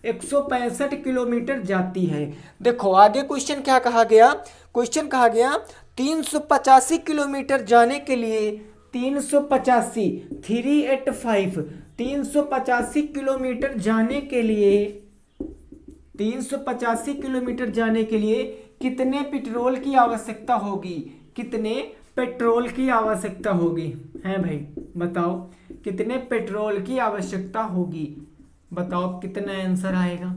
165 किलोमीटर जाती है। देखो आगे क्वेश्चन क्या कहा गया, क्वेश्चन कहा गया 385 किलोमीटर जाने के लिए, 385 385 385 किलोमीटर जाने के लिए, 385 किलोमीटर जाने के लिए कितने पेट्रोल की आवश्यकता होगी, कितने पेट्रोल की आवश्यकता होगी, हैं भाई बताओ कितने पेट्रोल की आवश्यकता होगी, बताओ कितना आंसर आएगा,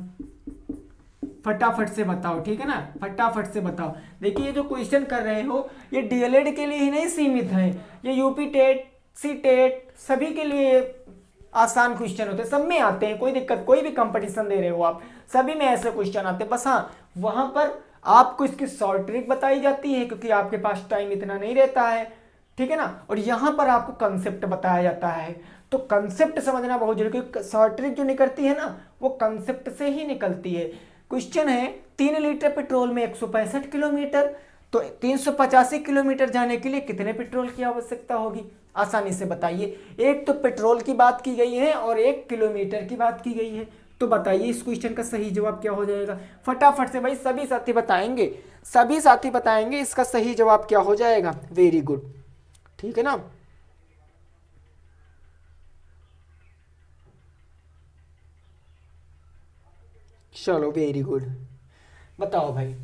फटाफट से बताओ, ठीक है ना, फटाफट से बताओ। देखिए ये जो क्वेश्चन कर रहे हो ये डीएलएड के लिए ही नहीं सीमित है, ये यूपी टेट, सी टेट सभी के लिए आसान क्वेश्चन होते हैं, सब में आते हैं, कोई दिक्कत, कोई भी कंपटीशन दे रहे हो आप सभी में ऐसे क्वेश्चन आते हैं। बस हाँ वहां पर आपको इसकी शॉर्ट ट्रिक बताई जाती है क्योंकि आपके पास टाइम इतना नहीं रहता है, ठीक है ना, और यहां पर आपको कंसेप्ट बताया जाता है। तो कंसेप्ट समझना बहुत जरूरी, क्योंकि शॉर्ट ट्रिक जो निकलती है ना वो कंसेप्ट से ही निकलती है। क्वेश्चन है 3 लीटर पेट्रोल में 165 किलोमीटर, तो 385 किलोमीटर जाने के लिए कितने पेट्रोल की आवश्यकता होगी, आसानी से बताइए। एक तो पेट्रोल की बात की गई है और 1 किलोमीटर की बात की गई है, तो बताइए इस क्वेश्चन का सही जवाब क्या हो जाएगा। फटाफट से भाई सभी साथी बताएंगे, सभी साथी बताएंगे इसका सही जवाब क्या हो जाएगा। वेरी गुड, ठीक है ना। चलो वेरी गुड, बताओ भाई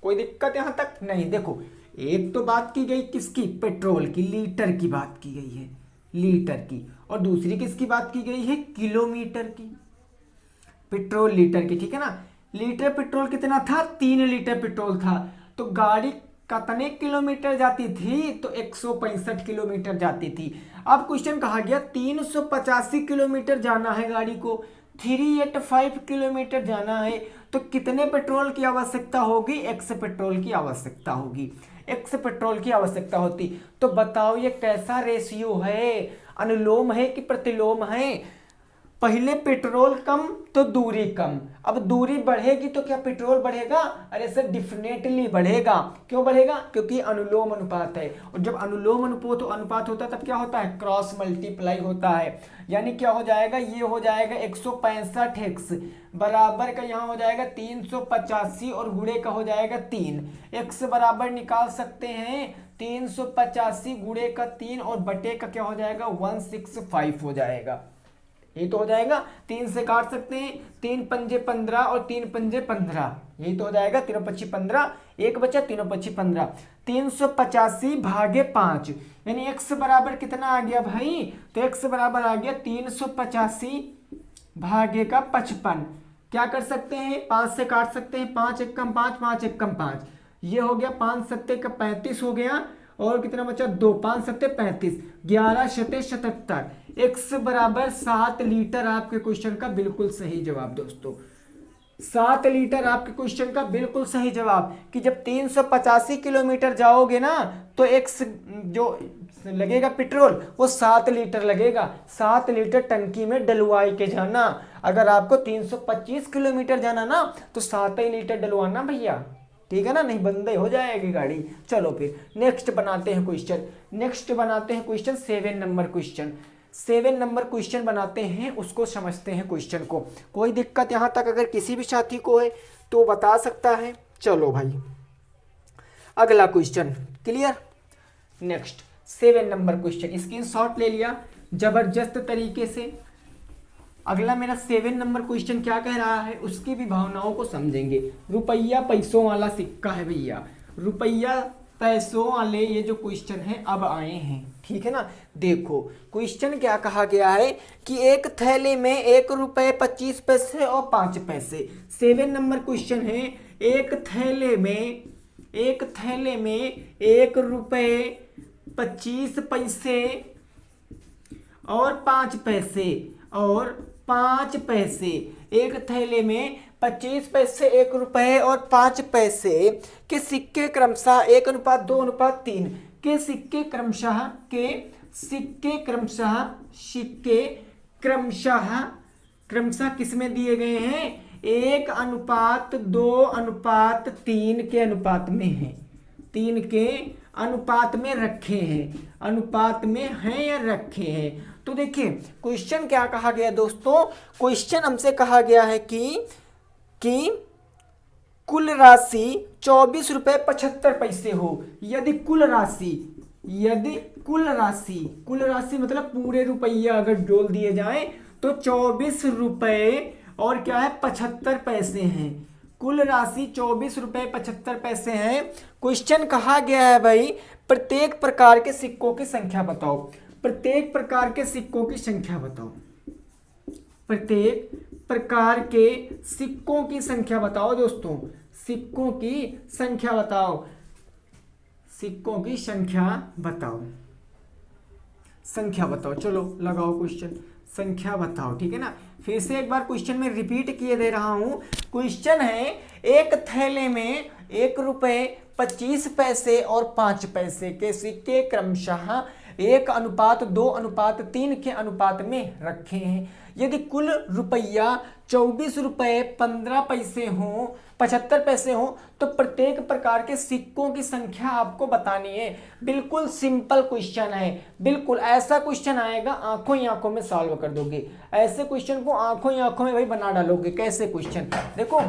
कोई दिक्कत यहां तक नहीं। देखो एक तो बात की गई किसकी, पेट्रोल की, लीटर की बात की गई है, लीटर की, और दूसरी किसकी बात की गई है, किलोमीटर की, पेट्रोल लीटर की, ठीक है ना। लीटर पेट्रोल कितना था, 3 लीटर पेट्रोल था, तो गाड़ी कितने किलोमीटर जाती थी, तो 165 किलोमीटर जाती थी। अब क्वेश्चन कहा गया 385 किलोमीटर जाना है गाड़ी को, 385 किलोमीटर जाना है, तो कितने पेट्रोल की आवश्यकता होगी, x पेट्रोल की आवश्यकता होगी, x पेट्रोल की आवश्यकता होती। तो बताओ ये कैसा रेशियो है, अनुलोम है कि प्रतिलोम है, पहले पेट्रोल कम तो दूरी कम। अब दूरी बढ़ेगी तो क्या पेट्रोल बढ़ेगा? अरे सर डेफिनेटली बढ़ेगा। क्यों बढ़ेगा? क्योंकि अनुलोम अनुपात है, और जब अनुलोम अनुपात होता है तब क्या होता है? क्रॉस मल्टीप्लाई होता है। यानी क्या हो जाएगा? ये हो जाएगा 165x बराबर का यहाँ हो जाएगा 385 और गुणे का हो जाएगा 3। x बराबर निकाल सकते हैं 385 गुणे का 3 और बटे का क्या हो जाएगा? 165 हो जाएगा। ये तो हो जाएगा, 3 से काट सकते हैं, 3 पंजे 15 और 3 पंजे 15, यही तो हो जाएगा 3 पच्ची 15, एक बचा 3 पच्ची 15, 385 भागे 5 यानी x बराबर कितना आ गया भाई? तो x बराबर आ गया 385 भागे का 55। क्या कर सकते हैं? 5 से काट सकते हैं, 5 एकम 5, 5 एकम 5, ये हो गया 5 सत्ते का 35 हो गया, और कितना बचा? 2, 5 सत्ते 35, 11 शते 77, x बराबर 7 लीटर आपके क्वेश्चन का बिल्कुल सही जवाब दोस्तों। 7 लीटर आपके क्वेश्चन का बिल्कुल सही जवाब कि जब 385 किलोमीटर जाओगे ना तो x जो लगेगा पेट्रोल वो 7 लीटर लगेगा। 7 लीटर टंकी में डलवाई के जाना। अगर आपको 325 किलोमीटर जाना ना तो 7 ही लीटर डलवाना भैया, ठीक है ना, नहीं बंदे हो जाएगी गाड़ी। चलो फिर नेक्स्ट बनाते हैं क्वेश्चन। नेक्स्ट बनाते हैं question 7 number question. 7 number question बनाते हैं, उसको समझते हैं क्वेश्चन को। कोई दिक्कत यहाँ तक अगर किसी भी साथी को है तो बता सकता है। चलो भाई अगला question clear. Next 7 number question, screenshot ले लिया जबरदस्त तरीके से। अगला मेरा 7 नंबर क्वेश्चन क्या कह रहा है उसकी भी भावनाओं को समझेंगे। रुपया पैसों वाला सिक्का है भैया, रुपया पैसों वाले ये जो क्वेश्चन है अब आए हैं, ठीक है ना। देखो क्वेश्चन क्या कहा गया है कि एक थैले में 1 रुपये 25 पैसे और 5 पैसे। 7 नंबर क्वेश्चन है, एक थैले में 1 रुपये 25 पैसे और 5 पैसे और 5 पैसे, एक थैले में 25 पैसे 1 रुपये और 5 पैसे के सिक्के क्रमशः 1:2:3 के सिक्के क्रमशः किसमें दिए गए हैं? 1:2:3 के अनुपात में है, 3 के अनुपात में रखे हैं, अनुपात में हैं या रखे हैं। तो देखिए क्वेश्चन क्या कहा गया दोस्तों, क्वेश्चन हमसे कहा गया है कि कुल राशि 24 रुपये 75 पैसे हो। यदि कुल राशि मतलब पूरे रुपया अगर जोड़ दिए जाएं तो 24 रुपये और क्या है 75 पैसे हैं। कुल राशि 24 रुपये 75 पैसे हैं। क्वेश्चन कहा गया है भाई प्रत्येक प्रकार के सिक्कों की संख्या बताओ। प्रत्येक प्रकार के सिक्कों की संख्या बताओ। प्रत्येक प्रकार के सिक्कों की संख्या बताओ दोस्तों, सिक्कों की संख्या बताओ, सिक्कों की संख्या बताओ, संख्या बताओ। चलो लगाओ क्वेश्चन, संख्या बताओ, ठीक है ना। फिर से एक बार क्वेश्चन में रिपीट किए दे रहा हूं। क्वेश्चन है एक थैले में 1 रुपये 25 पैसे और 5 पैसे के सिक्के क्रमशः 1:2:3 के अनुपात में रखे हैं। यदि कुल रुपया 24 रुपये 15 पैसे हों 75 पैसे हों तो प्रत्येक प्रकार के सिक्कों की संख्या आपको बतानी है। बिल्कुल सिंपल क्वेश्चन है, बिल्कुल ऐसा क्वेश्चन आएगा आंखों ही आंखों में सॉल्व कर दोगे। ऐसे क्वेश्चन को आंखों ही आंखों में भाई बना डालोगे। कैसे क्वेश्चन देखो,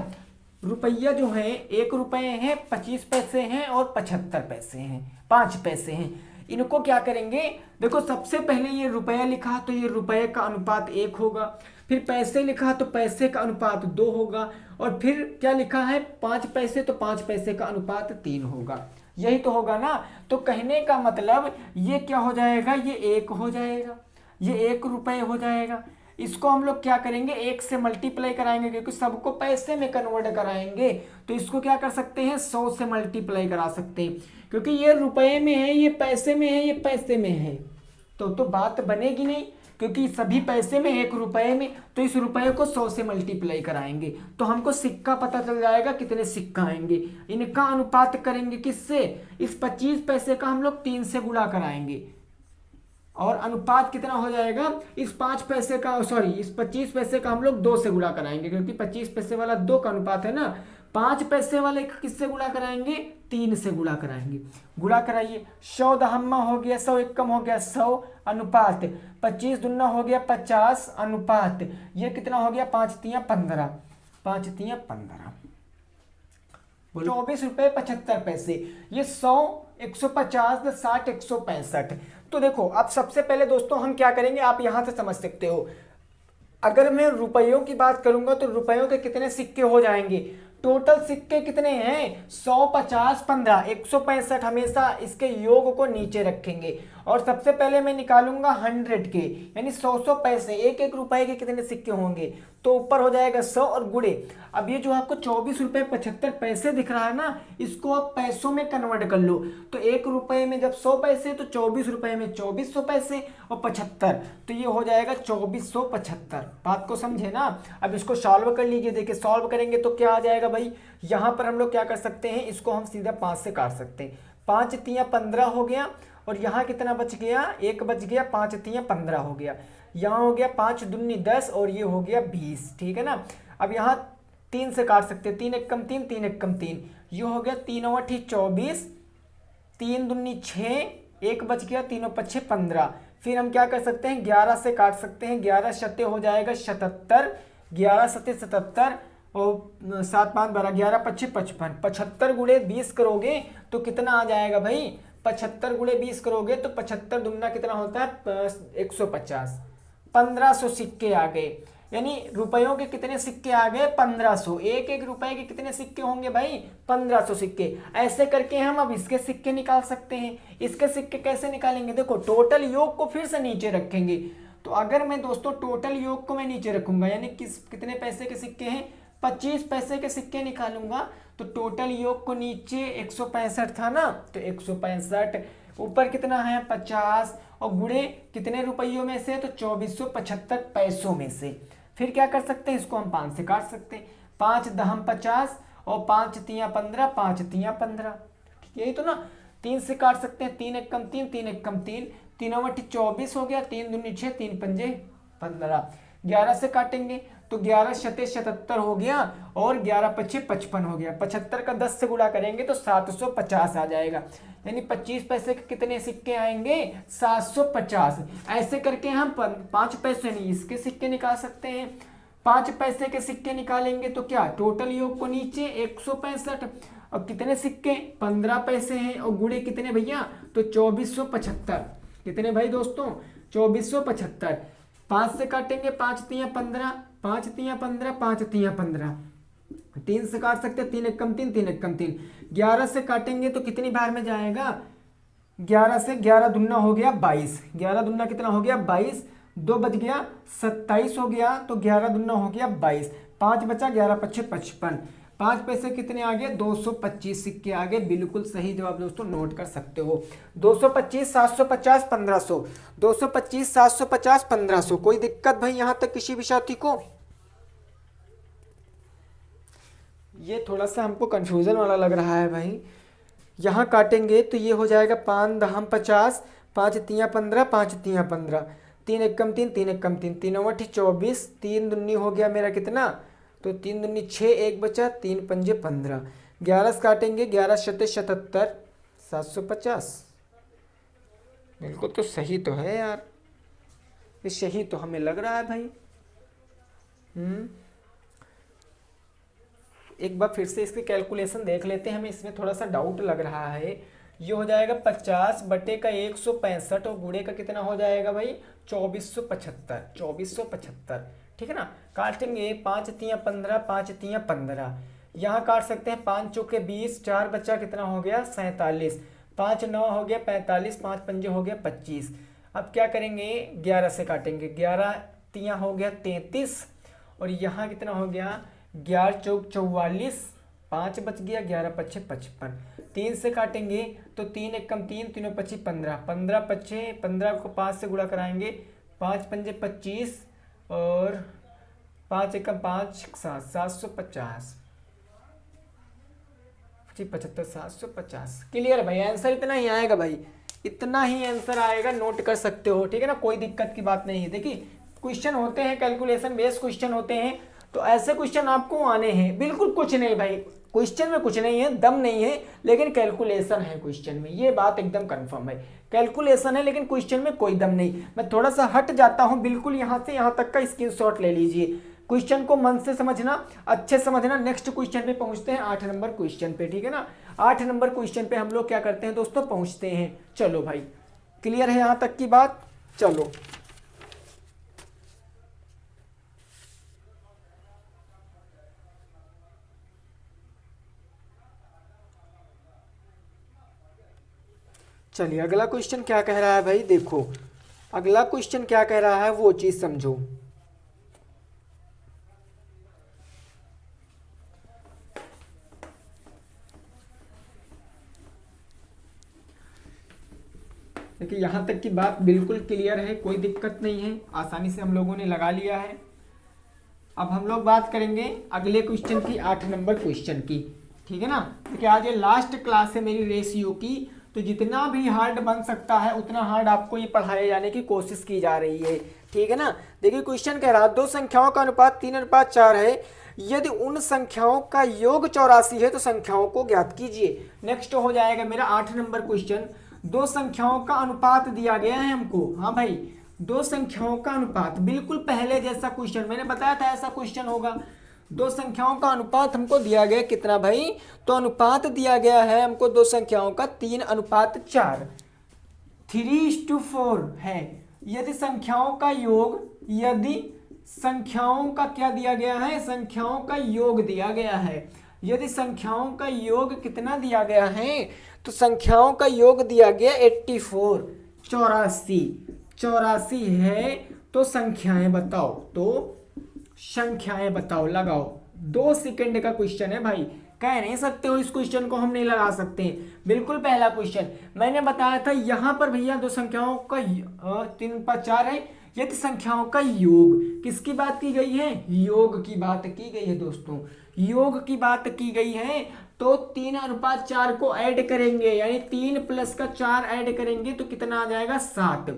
रुपया जो है 1 रुपये है 25 पैसे हैं और 75 पैसे हैं, 5 पैसे हैं। इनको क्या करेंगे, देखो सबसे पहले ये रुपया लिखा तो ये रुपये का अनुपात 1 होगा, फिर पैसे लिखा तो पैसे का अनुपात 2 होगा, और फिर क्या लिखा है 5 पैसे तो 5 पैसे का अनुपात 3 होगा। यही तो होगा ना। तो कहने का मतलब ये क्या हो जाएगा, ये 1 हो जाएगा, ये 1 रुपये हो जाएगा। इसको हम लोग क्या करेंगे 1 से मल्टीप्लाई कराएंगे क्योंकि सबको पैसे में कन्वर्ट कराएंगे। तो इसको क्या कर सकते हैं 100 से मल्टीप्लाई करा सकते हैं, क्योंकि ये रुपए में है, ये पैसे में है, ये पैसे में है, तो बात बनेगी नहीं, क्योंकि सभी पैसे में 1 रुपये में। तो इस रुपये को 100 से मल्टीप्लाई कराएंगे तो हमको सिक्का पता चल जाएगा कितने सिक्का आएंगे। इनका अनुपात करेंगे किससे, इस 25 पैसे का हम लोग 3 से गुणा कराएंगे। और अनुपात कितना हो जाएगा, इस 5 पैसे का सॉरी इस 25 पैसे का हम लोग 2 से गुणा कराएंगे, क्योंकि 25 पैसे वाला 2 का अनुपात है ना। 5 पैसे वाले किससे गुणा कराएंगे, 3 से गुणा कराएंगे। गुणा कराइए, 100 दहम्मा हो गया 100, एकम हो गया 100 अनुपात 25 दुना हो गया 50 अनुपात ये कितना हो गया 5 तियां 15, 5 तियां 15, 24 रुपए 75 पैसे। ये 100, 150, 60, 165। तो देखो अब सबसे पहले दोस्तों हम क्या करेंगे, आप यहां से समझ सकते हो। अगर मैं रुपयों की बात करूंगा तो रुपयों के कितने सिक्के हो जाएंगे, टोटल सिक्के कितने हैं 100, 50, 15, 165। हमेशा इसके योग को नीचे रखेंगे और सबसे पहले मैं निकालूंगा 100 के, यानी 100 पैसे, एक एक रुपए के कितने सिक्के होंगे, तो ऊपर हो जाएगा 100 और गुणे। अब ये जो आपको 24 रुपए 75 पैसे दिख रहा है ना, इसको आप पैसों में कन्वर्ट कर लो। तो एक रुपए में जब 100 पैसे तो 24 रुपए में 2400 पैसे और 75, तो ये हो जाएगा 2475। बात को समझे ना। अब इसको सॉल्व कर लीजिए, देखिए सॉल्व करेंगे तो क्या आ जाएगा भाई, यहाँ पर हम लोग क्या कर सकते हैं, इसको हम सीधा 5 से काट सकते हैं। 5 तियां 15 हो गया और यहाँ कितना बच गया, 1 बच गया, 5 तियां 15 हो गया। यहाँ हो गया 5 दूनी 10 और ये हो गया 20, ठीक है ना। अब यहाँ 3 से काट सकते हैं, 3 एकम 3, 3 एकम 3, ये हो गया 3 और 8 24, 3 दूनी 6, 1 बच गया, 3 और 5 15। फिर हम क्या कर सकते हैं, 11 से काट सकते हैं, 11 शते हो जाएगा 77, 11 शते 77 और 7 5 12, 11 5 55, 75 गुणे 20 करोगे तो कितना आ जाएगा भाई, 75 गुणे 20 करोगे तो 75 दुगना कितना होता है 150, 1500 सिक्के आ गए। यानी रुपयों के कितने सिक्के आ गए 1500, एक एक रुपए के कितने सिक्के होंगे भाई 1500 सिक्के। ऐसे करके हम अब इसके सिक्के निकाल सकते हैं। इसके सिक्के कैसे निकालेंगे, देखो टोटल योग को फिर से नीचे रखेंगे। तो अगर मैं दोस्तों टोटल योग को मैं नीचे रखूंगा, यानी कितने पैसे के सिक्के हैं 25 पैसे के सिक्के निकालूंगा, तो टोटल योग को नीचे 165 था ना, तो 165, ऊपर कितना है 50 और गुणे कितने रुपयों में से, तो 2475 पैसों में से। फिर क्या कर सकते हैं, इसको हम 5 से काट सकते हैं, 5 दहम 50 और 5 तियां 15, 5 तियां 15, यही तो ना। 3 से काट सकते हैं, 3 एकम 3, 3 एकम 3, 3 और 24 हो गया, 3 दूनी 6, 3 पंजे 15। 11 से काटेंगे तो 11 शते 77 हो गया और 11 पछे 55 हो गया। 75 का 10 से गुणा करेंगे तो 750 आ जाएगा, यानी 25 पैसे के कितने सिक्के आएंगे 750। ऐसे करके हम 5 पैसे नहीं इसके सिक्के निकाल सकते हैं। 5 पैसे के सिक्के निकालेंगे तो क्या, टोटल योग को नीचे 165 और कितने सिक्के 15 पैसे हैं और गुणे कितने भैया, तो 2475। कितने भाई दोस्तों 2475। 5 से काटेंगे, 5 तियां 15, 5 तियां 15, 5 तियां 15। 3 से काट सकते हैं, 3 एकम 3, 3 एकम 3। 11 से काटेंगे तो कितनी बार में जाएगा, 11 से 11 दुना हो गया 22, 11 दुना कितना हो गया 22, 2 बच गया 27 हो गया, तो 11 दुना हो गया 22, 5 बचा, 11 पछे 55। 5 पैसे कितने आ गए 225 सिक्के आ गए। बिल्कुल सही जवाब दोस्तों, नोट कर सकते हो। 225, 750, 1500, 225, 750, 1500। कोई दिक्कत भाई यहाँ तक किसी भी साथी को? ये थोड़ा सा हमको कंफ्यूजन वाला लग रहा है भाई। यहाँ काटेंगे तो ये हो जाएगा 5 दहम 50, 5 तियां 15, 5 तियां 15, 3 एकम 3, 3 एकम 3, 3 और 24, 3 दुनी हो गया मेरा कितना, तो 3 दुनी 6, 1 बचा, 3 पंजे 15। 11 से काटेंगे, 11 शते 77, 750। बिल्कुल तो सही तो है यार, ये सही तो हमें लग रहा है भाई। एक बार फिर से इसकी कैलकुलेशन देख लेते हैं, हमें इसमें थोड़ा सा डाउट लग रहा है। ये हो जाएगा 50 बटे का 165 और गुणे का कितना हो जाएगा भाई 2475, 2475, ठीक है ना। काटेंगे, 5 तियां 15, 5 तियां 15, यहाँ काट सकते हैं, 5 चौके 20, 4 बचा कितना हो गया 47, 5 9 हो गया 45, 5 पंजे हो गया 25। अब क्या करेंगे, 11 से काटेंगे, 11 तियां हो गया 33 और यहाँ कितना हो गया 11 चौक 44, 5 बच गया, 11 पछे 55। 3 से काटेंगे तो 3 एकम 3, 3 पछी 15, 15 पछे 15 को 5 से गुणा कराएंगे, 5 पंजे 25 और 5 एकम 5, 750, 75, 750। क्लियर भाई, आंसर इतना ही आएगा भाई। इतना ही आंसर आएगा, नोट कर सकते हो, ठीक है ना, कोई दिक्कत की बात नहीं है। देखिए क्वेश्चन होते हैं कैलकुलेशन बेस्ड क्वेश्चन होते हैं, तो ऐसे क्वेश्चन आपको आने हैं। बिल्कुल कुछ नहीं भाई, क्वेश्चन में कुछ नहीं है, दम नहीं है, लेकिन कैलकुलेशन है क्वेश्चन में, ये बात एकदम कंफर्म है। कैलकुलेशन है लेकिन क्वेश्चन में कोई दम नहीं। मैं थोड़ा सा हट जाता हूं, बिल्कुल यहां से यहां तक का स्क्रीनशॉट ले लीजिए। क्वेश्चन को मन से समझना, अच्छे समझना। नेक्स्ट क्वेश्चन पे पहुंचते हैं, 8 नंबर क्वेश्चन पे, ठीक है ना। 8 नंबर क्वेश्चन पे हम लोग क्या करते हैं दोस्तों, पहुंचते हैं। चलो भाई, क्लियर है यहां तक की बात। चलो चलिए, अगला क्वेश्चन क्या कह रहा है भाई, देखो अगला क्वेश्चन क्या कह रहा है वो चीज समझो। देखिए यहां तक की बात बिल्कुल क्लियर है, कोई दिक्कत नहीं है, आसानी से हम लोगों ने लगा लिया है। अब हम लोग बात करेंगे अगले क्वेश्चन की, 8 नंबर क्वेश्चन की, ठीक है ना। देखिए आज ये लास्ट क्लास है मेरी रेशियो की, तो जितना भी हार्ड बन सकता है उतना हार्ड आपको ये पढ़ाए जाने की कोशिश की जा रही है, ठीक है ना। देखिए क्वेश्चन कह रहा है दो संख्याओं का अनुपात 3:4 है, यदि उन संख्याओं का योग 84 है तो संख्याओं को ज्ञात कीजिए। नेक्स्ट हो जाएगा मेरा 8 नंबर क्वेश्चन। दो संख्याओं का अनुपात दिया गया है हमको, हाँ भाई, दो संख्याओं का अनुपात, बिल्कुल पहले जैसा क्वेश्चन, मैंने बताया था ऐसा क्वेश्चन होगा। दो संख्याओं का अनुपात हमको दिया गया कितना भाई, तो अनुपात दिया गया है हमको दो संख्याओं का 3:4, 3:4 है। यदि संख्याओं का योग, यदि संख्याओं का क्या दिया गया है, संख्याओं का योग दिया गया है। यदि संख्याओं का योग कितना दिया गया है, तो संख्याओं का योग दिया गया 84, 84 है। तो संख्याएं बताओ, तो संख्याएं बताओ, लगाओ। 2 सेकंड का क्वेश्चन है भाई, कह नहीं सकते हो इस क्वेश्चन को हम नहीं लगा सकते। बिल्कुल पहला क्वेश्चन मैंने बताया था, यहां पर भैया दो संख्याओं का 3:4 है, यदि संख्याओं का योग, किसकी बात की गई है, योग की बात की गई है दोस्तों, योग की बात की गई है। तो 3:4 को ऐड करेंगे, यानी 3 + 4 ऐड करेंगे तो कितना आ जाएगा, 7।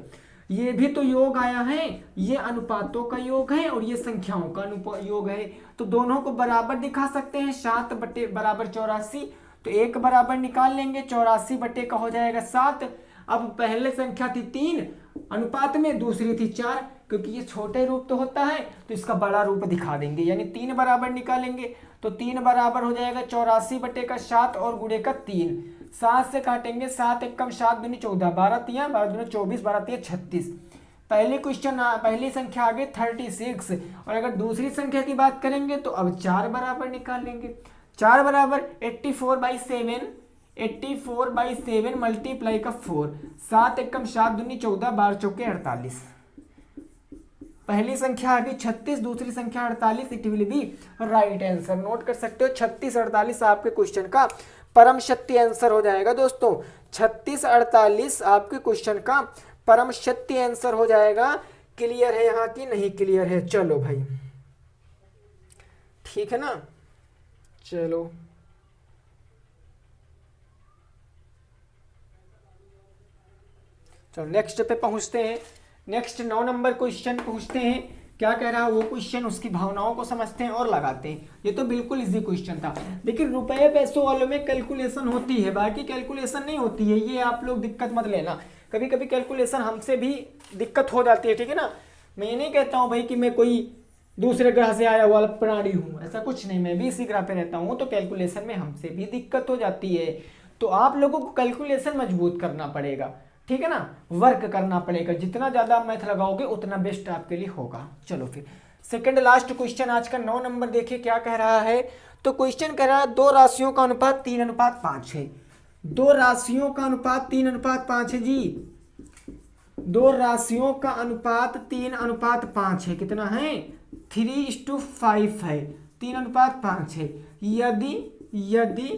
ये भी तो योग आया है, ये अनुपातों का योग है और ये संख्याओं का योग है, तो दोनों को बराबर दिखा सकते हैं। 7 बटे बराबर 84, तो एक बराबर निकाल लेंगे, 84 बटे का हो जाएगा 7। अब पहले संख्या थी 3 अनुपात में, दूसरी थी 4, क्योंकि ये छोटे रूप तो होता है तो इसका बड़ा रूप दिखा देंगे, यानी 3 बराबर निकालेंगे तो 3 बराबर हो जाएगा 84 बटे का 7 और गुणे का 3। 7 से काटेंगे, 7 एकम 7 दूनी 14, 12 तिया 12 दूनी 24, 12 तिया 36। पहली क्वेश्चन, पहली संख्या आ गई 36, और अगर दूसरी संख्या की बात करेंगे तो अब 4 बराबर निकाल लेंगे। 4 बराबर 84/7, 84/7 मल्टीप्लाई का 4, 7 एकम 7 दूनी 14, 12 चौके 48। पहली संख्या आ गई 36, दूसरी संख्या 48, it will be right answer. Note कर सकते हो 36 48 आपके क्वेश्चन का परम सत्य आंसर हो जाएगा दोस्तों। 36 48 आपके क्वेश्चन का परम सत्य आंसर हो जाएगा। क्लियर है यहाँ की, नहीं क्लियर है, चलो भाई ठीक है ना। चलो चलो नेक्स्ट पे पहुंचते हैं। नेक्स्ट 9 नंबर क्वेश्चन पूछते हैं, क्या कह रहा है वो क्वेश्चन, उसकी भावनाओं को समझते हैं और लगाते हैं। ये तो बिल्कुल इजी क्वेश्चन था, लेकिन रुपए पैसों वालों में कैलकुलेशन होती है, बाकी कैलकुलेशन नहीं होती है, ये आप लोग दिक्कत मत लेना। कभी कभी कैलकुलेशन हमसे भी दिक्कत हो जाती है, ठीक है ना। मैं ये नहीं कहता हूँ भाई कि मैं कोई दूसरे ग्रह से आया हुआ प्राणी हूँ, ऐसा कुछ नहीं, मैं भी इसी ग्रह पे रहता हूँ, तो कैलकुलेशन में हमसे भी दिक्कत हो जाती है। तो आप लोगों को कैलकुलेशन मजबूत करना पड़ेगा, ठीक है ना, वर्क करना पड़ेगा। जितना ज्यादा मैथ लगाओगे उतना बेस्ट आपके लिए होगा। चलो फिर सेकंड लास्ट क्वेश्चन आज का 9 नंबर देखिए क्या कह रहा है। तो क्वेश्चन कह रहा है दो राशियों का अनुपात 3:5 है। दो राशियों का अनुपात 3:5 है जी। दो राशियों का अनुपात 3:5 है। कितना है, 3:5 है, 3:5 है। यदि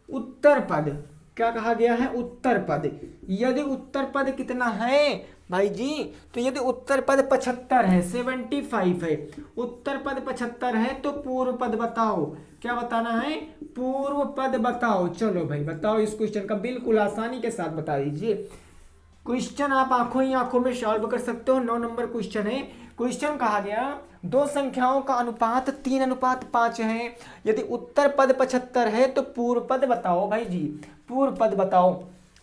उत्तर पद, क्या कहा गया है, उत्तर पद, यदि उत्तर पद कितना है भाई जी, तो यदि उत्तर पद 75 है, 75 है, उत्तर पद 75 है, तो पूर्व पद बताओ। क्या बताना है, पूर्व पद बताओ। चलो भाई बताओ, इस क्वेश्चन का बिल्कुल आसानी के साथ बता दीजिए। क्वेश्चन आप आंखों ही आंखों में सॉल्व कर सकते हो। 9 नंबर क्वेश्चन है। क्वेश्चन कहा गया दो संख्याओं का अनुपात 3:5 है। यदि उत्तर पद 75 है तो पूर्व पद बताओ। भाई जी पूर्व पद बताओ।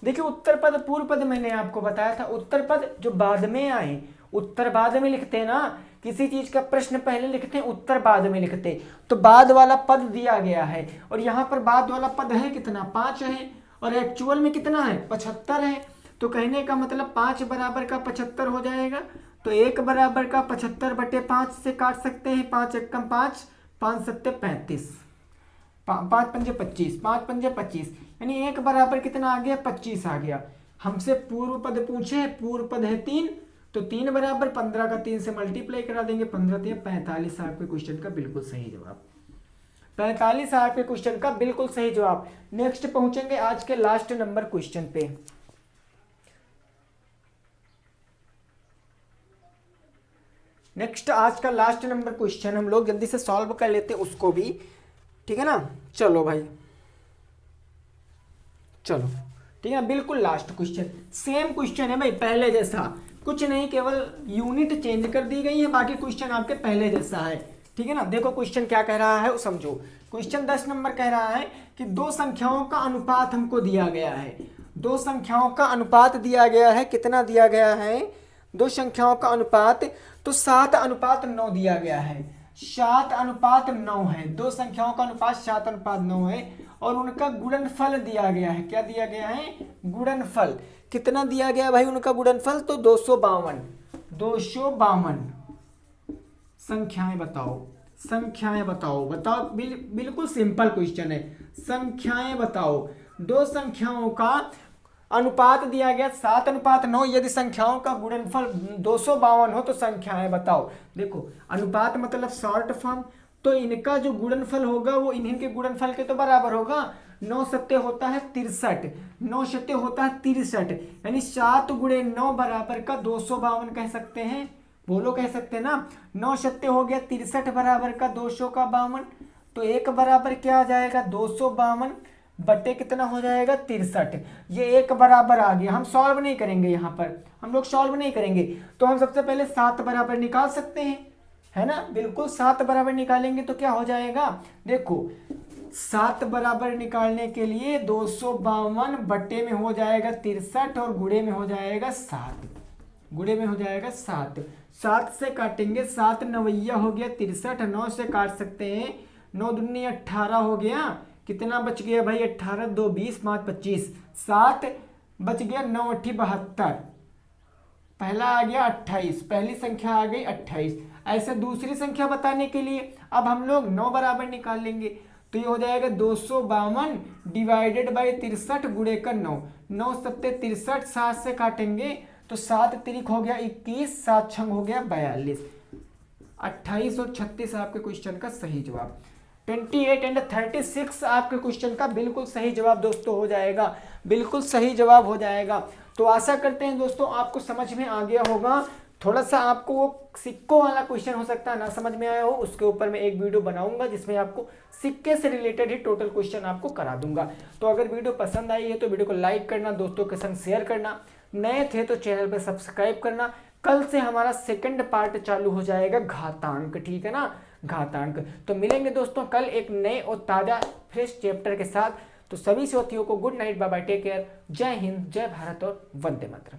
देखिए उत्तर पद पूर्व पद मैंने आपको बताया था। उत्तर पद जो बाद में आए, उत्तर बाद में लिखते हैं ना, किसी चीज का प्रश्न पहले लिखते हैं, उत्तर बाद में लिखते, तो बाद वाला पद दिया गया है और यहाँ पर बाद वाला पद है कितना 5 है और एक्चुअल में कितना है 75 है। तो कहने का मतलब 5 बराबर का 75 हो जाएगा। तो 1 बराबर का 75/5 से काट सकते हैं। 5 एकम 5, 5 सत्ते 35, 5 पंजे 25, 5 पंजे 25, यानी 1 बराबर कितना आ गया 25 आ गया। हमसे पूर्व पद पूछे, पूर्व पद है 3, तो 3 बराबर 15 का 3 से मल्टीप्लाई करा देंगे, 15 3 45 आपके क्वेश्चन का बिल्कुल सही जवाब। 45 आपके क्वेश्चन का बिल्कुल सही जवाब। नेक्स्ट पहुंचेंगे आज के लास्ट नंबर क्वेश्चन पे। नेक्स्ट आज का लास्ट नंबर क्वेश्चन हम लोग जल्दी से सॉल्व कर लेते हैं उसको भी, ठीक है ना। चलो भाई चलो, ठीक है, बिल्कुल लास्ट क्वेश्चन, सेम क्वेश्चन है भाई पहले जैसा, कुछ नहीं, केवल यूनिट चेंज कर दी गई है, बाकी क्वेश्चन आपके पहले जैसा है, ठीक है ना। देखो क्वेश्चन क्या कह रहा है वो समझो। क्वेश्चन 10 नंबर कह रहा है कि दो संख्याओं का अनुपात हमको दिया गया है। दो संख्याओं का अनुपात दिया गया है, कितना दिया गया है, दो संख्याओं का अनुपात, तो 7:9 दिया गया है। 7:9 है, दो संख्याओं का अनुपात 7:9 है और उनका गुणनफल दिया गया है। क्या दिया गया है, गुणनफल। कितना दिया गया भाई उनका गुणनफल, तो 252। 252 संख्याएं बताओ, संख्याएं बताओ, बताओ, बिल्कुल सिंपल क्वेश्चन है। संख्याएं बताओ, दो संख्याओं का अनुपात दिया गया 7:9, यदि संख्याओं का गुणनफल 252 हो तो संख्याएं बताओ। देखो अनुपात मतलब शॉर्ट फॉर्म, तो इनका जो गुणनफल होगा वो इन्हीं के गुणनफल के तो बराबर होगा। 9 सत्ते होता है 63, 9 सत्ते होता है 63, यानी 7 × 9 बराबर का 252 कह सकते हैं। बोलो कह सकते हैं ना। 9 सत्ते हो गया 63 बराबर का 252, तो 1 बराबर क्या आ जाएगा 252 बटे कितना हो जाएगा 63। ये 1 बराबर आ गया। हम सॉल्व नहीं करेंगे, यहाँ पर हम लोग सॉल्व नहीं करेंगे, तो हम सबसे पहले 7 बराबर निकाल सकते हैं, है ना। बिल्कुल 7 बराबर निकालेंगे तो क्या हो जाएगा, देखो 7 बराबर निकालने के लिए 252 बटे में हो जाएगा 63 और गुणे में हो जाएगा 7, गुणे में हो जाएगा 7। 7 से काटेंगे, 7 नवैया हो गया 63, 9 से काट सकते हैं, 9 दूनी 18 हो गया, कितना बच गया भाई 18, 2 20, 5 25, 7 बच गया, 9 8 72, पहला आ गया 28, पहली संख्या आ गई 28। ऐसे दूसरी संख्या बताने के लिए अब हम लोग 9 बराबर निकाल लेंगे, तो ये हो जाएगा 252 डिवाइडेड बाई 63 गुणे का 9, 9 सत्ते 63, 7 से काटेंगे तो 7 तिरिक हो गया 21, 7 छंग हो गया 42, 28 और 36 आपके क्वेश्चन का सही जवाब। 28 एंड 36 आपके क्वेश्चन का बिल्कुल सही जवाब दोस्तों हो जाएगा, बिल्कुल सही जवाब हो जाएगा। तो आशा करते हैं दोस्तों आपको समझ में आ गया होगा। थोड़ा सा आपको वो सिक्कों वाला क्वेश्चन हो सकता है ना समझ में आया हो, उसके ऊपर मैं एक वीडियो बनाऊंगा जिसमें आपको सिक्के से रिलेटेड ही टोटल क्वेश्चन आपको करा दूंगा। तो अगर वीडियो पसंद आई है तो वीडियो को लाइक करना, दोस्तों के संग शेयर करना, नए थे तो चैनल पर सब्सक्राइब करना। कल से हमारा सेकंड पार्ट चालू हो जाएगा घातांक, ठीक है ना, घातांक। तो मिलेंगे दोस्तों कल एक नए और ताज़ा फ्रेश चैप्टर के साथ। तो सभी साथियों को good night, bye bye, take care, जय हिंद, जय भारत और वंदे मातरम।